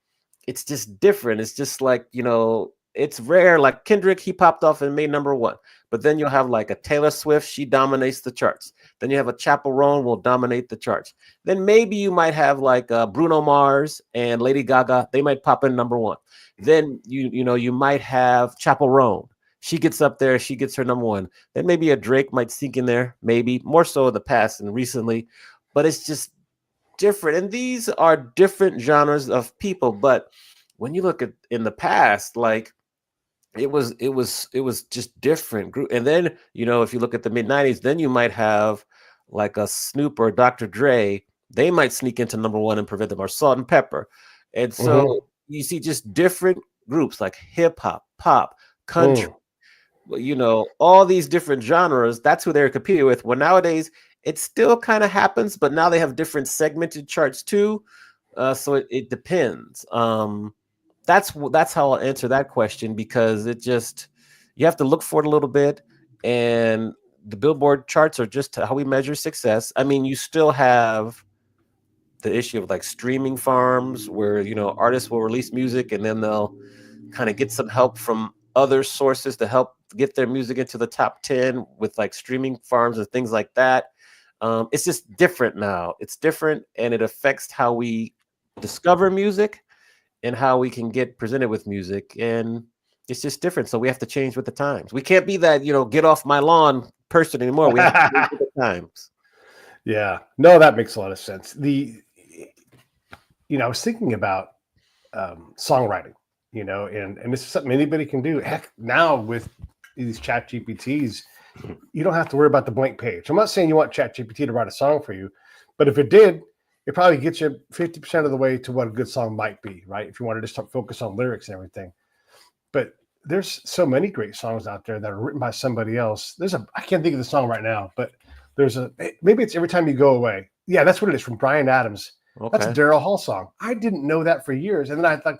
it's just different. It's just like, it's rare. Like Kendrick, he popped off and made #1. But then you'll have like a Taylor Swift, she dominates the charts. Then you have a Chappell Roan will dominate the charts. Then maybe you might have like Bruno Mars and Lady Gaga, they might pop in #1. Then you might have Chappell Roan. She gets up there, she gets her #1. Then maybe a Drake might sneak in there, maybe more so in the past and recently. but it's just different. And these are different genres of people. But when you look at in the past, like it was just different group. And then if you look at the mid 90s, then you might have like a Snoop or Dr. Dre. They might sneak into number one and prevent them, or Salt and Pepper. And Mm-hmm. so you see just different groups like hip hop, pop, country, all these different genres. That's who they're competing with. Well, nowadays it still kind of happens, but now they have different segmented charts too. So it depends. That's how I'll answer that question, because you have to look for it a little bit. And the Billboard charts are just how we measure success. I mean, you still have the issue of like streaming farms where artists will release music and then they'll kind of get some help from other sources to help get their music into the top 10 with like streaming farms and things like that. It's just different now. It's different, and it affects how we discover music and how we can get presented with music. And it's just different. So we have to change with the times. We can't be that, get off my lawn person anymore. We have to change with the times. Yeah. No, that makes a lot of sense. I was thinking about songwriting, and this is something anybody can do. Heck, now with these chat GPTs, you don't have to worry about the blank page. I'm not saying you want chat GPT to write a song for you, but if it did, it probably gets you 50% of the way to what a good song might be, right? If you want to just focus on lyrics and everything. But there's so many great songs out there that are written by somebody else. I can't think of the song right now, but maybe it's Every Time You Go Away. Yeah, that's what it is, from Bryan Adams. Okay. That's a Daryl Hall song. I didn't know that for years. And then I thought,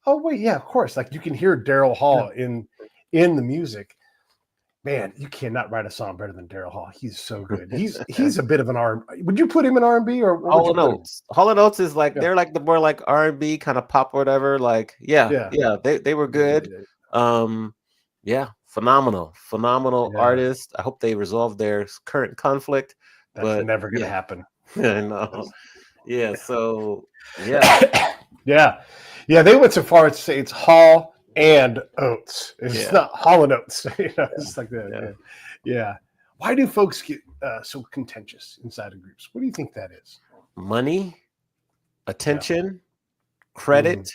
oh wait, yeah, of course. Like, you can hear Daryl Hall in the music. Man, you cannot write a song better than Daryl Hall. He's so good. He's a bit of an R&B. Would you put him in R&B or Hall & Oates? Hall & Oates is like they're like the more like R&B kind of pop or whatever. Like they were good. Phenomenal artist. I hope they resolve their current conflict. That's never gonna happen. I know. Yeah. So yeah. They went so far as to say it's Hall and Oates. It's not Hall and Oates. It's like that. Yeah. Why do folks get so contentious inside of groups? What do you think that is? Money, attention, credit,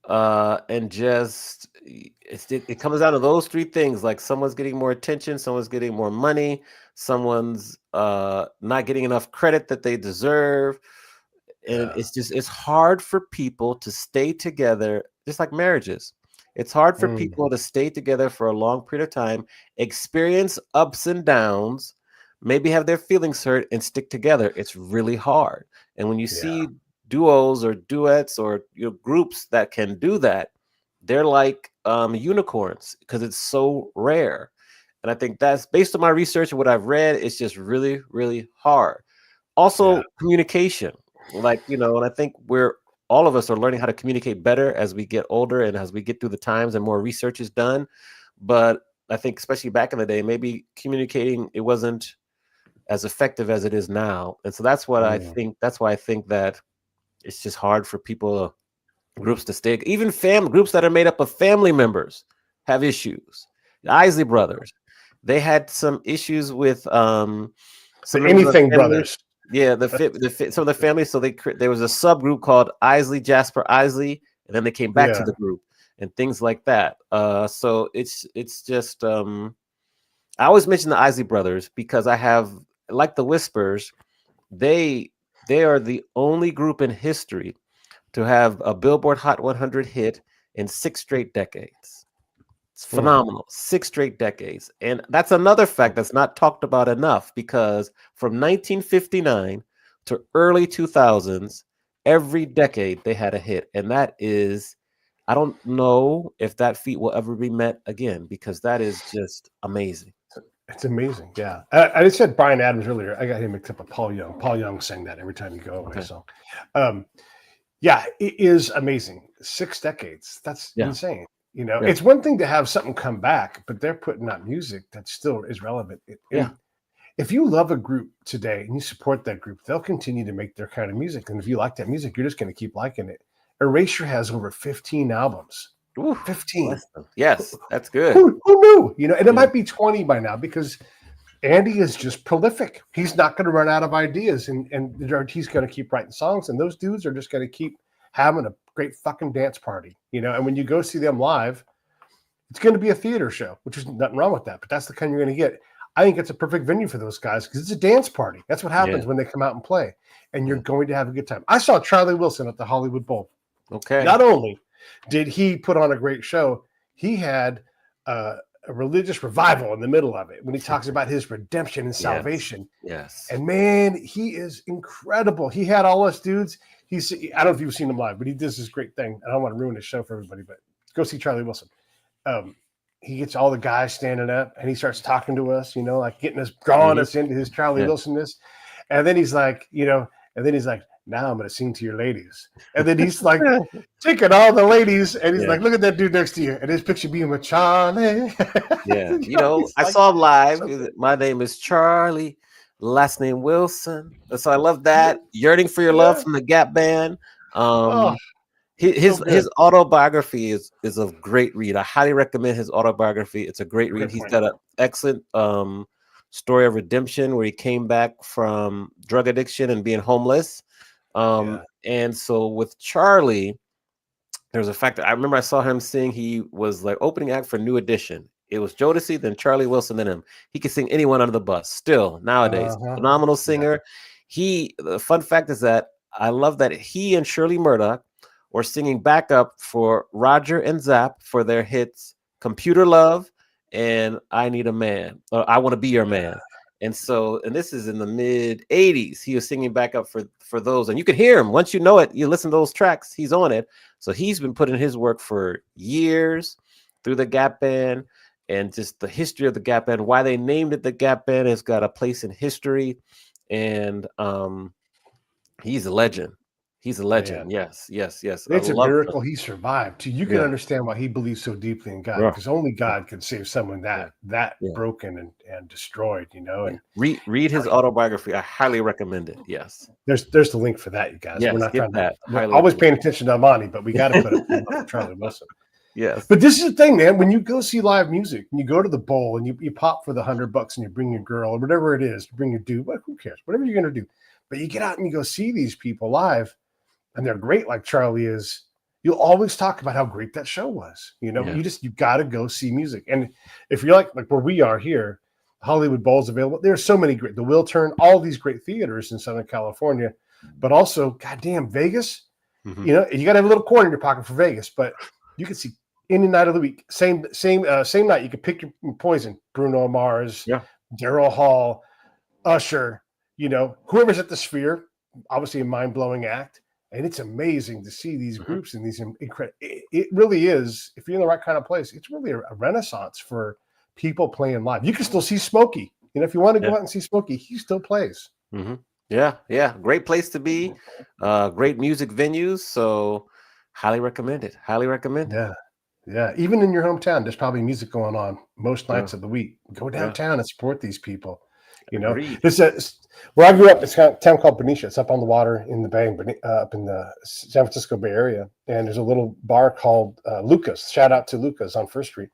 and just it comes down to those three things. Like, someone's getting more attention, someone's getting more money, someone's not getting enough credit that they deserve. And it's hard for people to stay together, just like marriages. It's hard for people to stay together for a long period of time, experience ups and downs, maybe have their feelings hurt, and stick together. It's really hard. And when you see duos or duets or groups that can do that, they're like unicorns, because it's so rare. And I think that's based on my research and what I've read. It's just really, really hard. Also, communication. Like, and I think all of us are learning how to communicate better as we get older and as we get through the times and more research is done. But I think especially back in the day, maybe communicating, it wasn't as effective as it is now. And so that's what I think. That's why I think that it's just hard for groups to stay. Even groups that are made up of family members have issues. The Isley Brothers, they had some issues with some Anything Brothers. Yeah, some of the families. So there was a subgroup called Isley Jasper Isley, and then they came back to the group and things like that. So it's just I always mention the Isley Brothers because I have, like the Whispers, they are the only group in history to have a Billboard Hot 100 hit in 6 straight decades. It's phenomenal. 6 straight decades. And that's another fact that's not talked about enough, because from 1959 to early 2000s, every decade they had a hit. And that is, I don't know if that feat will ever be met again, because that is just amazing. It's amazing. Yeah. I just said Bryan Adams earlier. I got him mixed up with Paul Young. Paul Young sang that Every Time You Go Away. So, it is amazing. 6 decades. That's insane. It's one thing to have something come back, but they're putting out music that still is relevant. If you love a group today and you support that group, they'll continue to make their kind of music. And if you like that music, you're just going to keep liking it. Erasure has over 15 albums. Ooh, 15. Yes, that's good. Who knew? And it might be 20 by now, because Andy is just prolific. He's not going to run out of ideas, and he's going to keep writing songs, and those dudes are just going to keep having a great fucking dance party, And when you go see them live, it's going to be a theater show, which is nothing wrong with that, but that's the kind you're going to get. I think it's a perfect venue for those guys because it's a dance party. That's what happens when they come out and play, and you're going to have a good time. I saw Charlie Wilson at the Hollywood Bowl. Okay. Not only did he put on a great show, he had a religious revival in the middle of it when he talks about his redemption and salvation. Yes. And man, he is incredible. He had all us dudes. I don't know if you've seen him live, but he does this great thing. I don't want to ruin his show for everybody, but go see Charlie Wilson. He gets all the guys standing up and he starts talking to us, like getting us, drawing us into his Charlie Wilsonness. And then he's like, now I'm going to sing to your ladies. And then he's like taking all the ladies and he's like, look at that dude next to you. And his picture being with Charlie. Yeah. I saw him live. My name is Charlie, last name Wilson. So I love that. Yearning for Your Love from the Gap Band. His autobiography is a great read. I highly recommend his autobiography. It's a great read. He's got an excellent story of redemption where he came back from drug addiction and being homeless. And so with Charlie, there's a fact that I remember I saw him sing. He was like opening act for New Edition. It was Jodeci, then Charlie Wilson, then him. He could sing anyone under the bus still nowadays. Phenomenal singer. The fun fact is that I love that he and Shirley Murdoch were singing backup for Roger and Zapp for their hits Computer Love and I Need a Man. I Want to Be Your Man. And this is in the mid 80s. He was singing backup for those. And you can hear him. Once you know it, you listen to those tracks, he's on it. So he's been putting his work for years through the Gap Band, and just the history of the Gap Band, why they named it the Gap Band has got a place in history. And he's a legend. He's a legend. Man. Yes. It's a miracle he survived too. You can understand why he believes so deeply in God, because only God can save someone that broken and destroyed, And read his autobiography. I highly recommend it. Yes. There's the link for that, you guys. Yes, we're not trying that. We're always paying attention to Amani, but we got to put it for Charlie Wilson. Yes. But this is the thing, man. When you go see live music and you go to the bowl and you pop for the $100 and you bring your girl or whatever it is, you bring your dude, who cares? Whatever you're going to do. But you get out and you go see these people live, and they're great like Charlie is. You'll always talk about how great that show was. You got to go see music. And if you're like where we are here, Hollywood Bowl's available. There's so many great, the Will Turn, all these great theaters in Southern California, but also, goddamn, Vegas. Mm-hmm. You got to have a little coin in your pocket for Vegas, but you can see any night of the week. Same night. You can pick your poison. Bruno Mars, Daryl Hall, Usher, whoever's at the Sphere, obviously a mind-blowing act. And it's amazing to see these groups and these incredible. It really is. If you're in the right kind of place, it's really a renaissance for people playing live. You can still see Smokey. If you want to go out and see Smokey, he still plays. Mm-hmm. Yeah. Great place to be. Great music venues. So highly recommend it. Yeah. Even in your hometown, there's probably music going on most nights of the week. Go downtown and support these people. Where I grew up, it's a town called Benicia. It's up on the water in the bay, up in the San Francisco Bay Area. And there's a little bar called Lucas. Shout out to Lucas on First Street.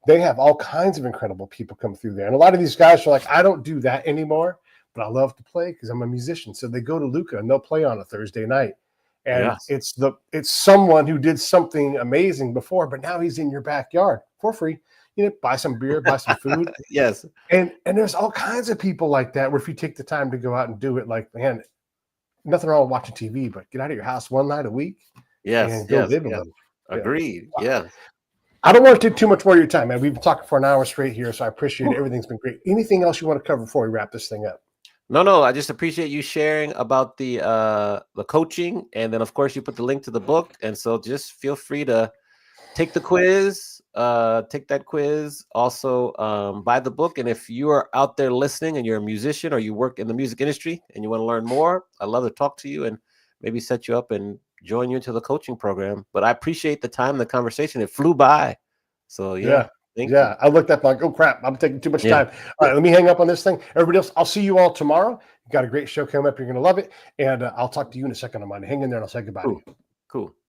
They have all kinds of incredible people come through there. And a lot of these guys are like, I don't do that anymore, but I love to play because I'm a musician. So they go to Luca and they'll play on a Thursday night. And it's someone who did something amazing before, but now he's in your backyard for free. Buy some beer, buy some food. Yes. And there's all kinds of people like that where if you take the time to go out and do it, like, man, nothing wrong with watching TV, but get out of your house one night a week. Yes. And go live with them. Agreed. Yeah. I don't want to take too much more of your time, man. We've been talking for an hour straight here, so I appreciate it. Everything's been great. Anything else you want to cover before we wrap this thing up? No. I just appreciate you sharing about the coaching, and then of course you put the link to the book, and so just feel free to take the quiz. Take that quiz. Also, buy the book. And if you are out there listening and you're a musician or you work in the music industry and you want to learn more, I'd love to talk to you and maybe set you up and join you into the coaching program. But I appreciate the time, the conversation. It flew by. So thank you. I looked up like, oh crap, I'm taking too much time. All right, let me hang up on this thing. Everybody else, I'll see you all tomorrow. You've got a great show coming up. You're going to love it. And I'll talk to you in a second. I'm going to hang in there and I'll say goodbye. Cool.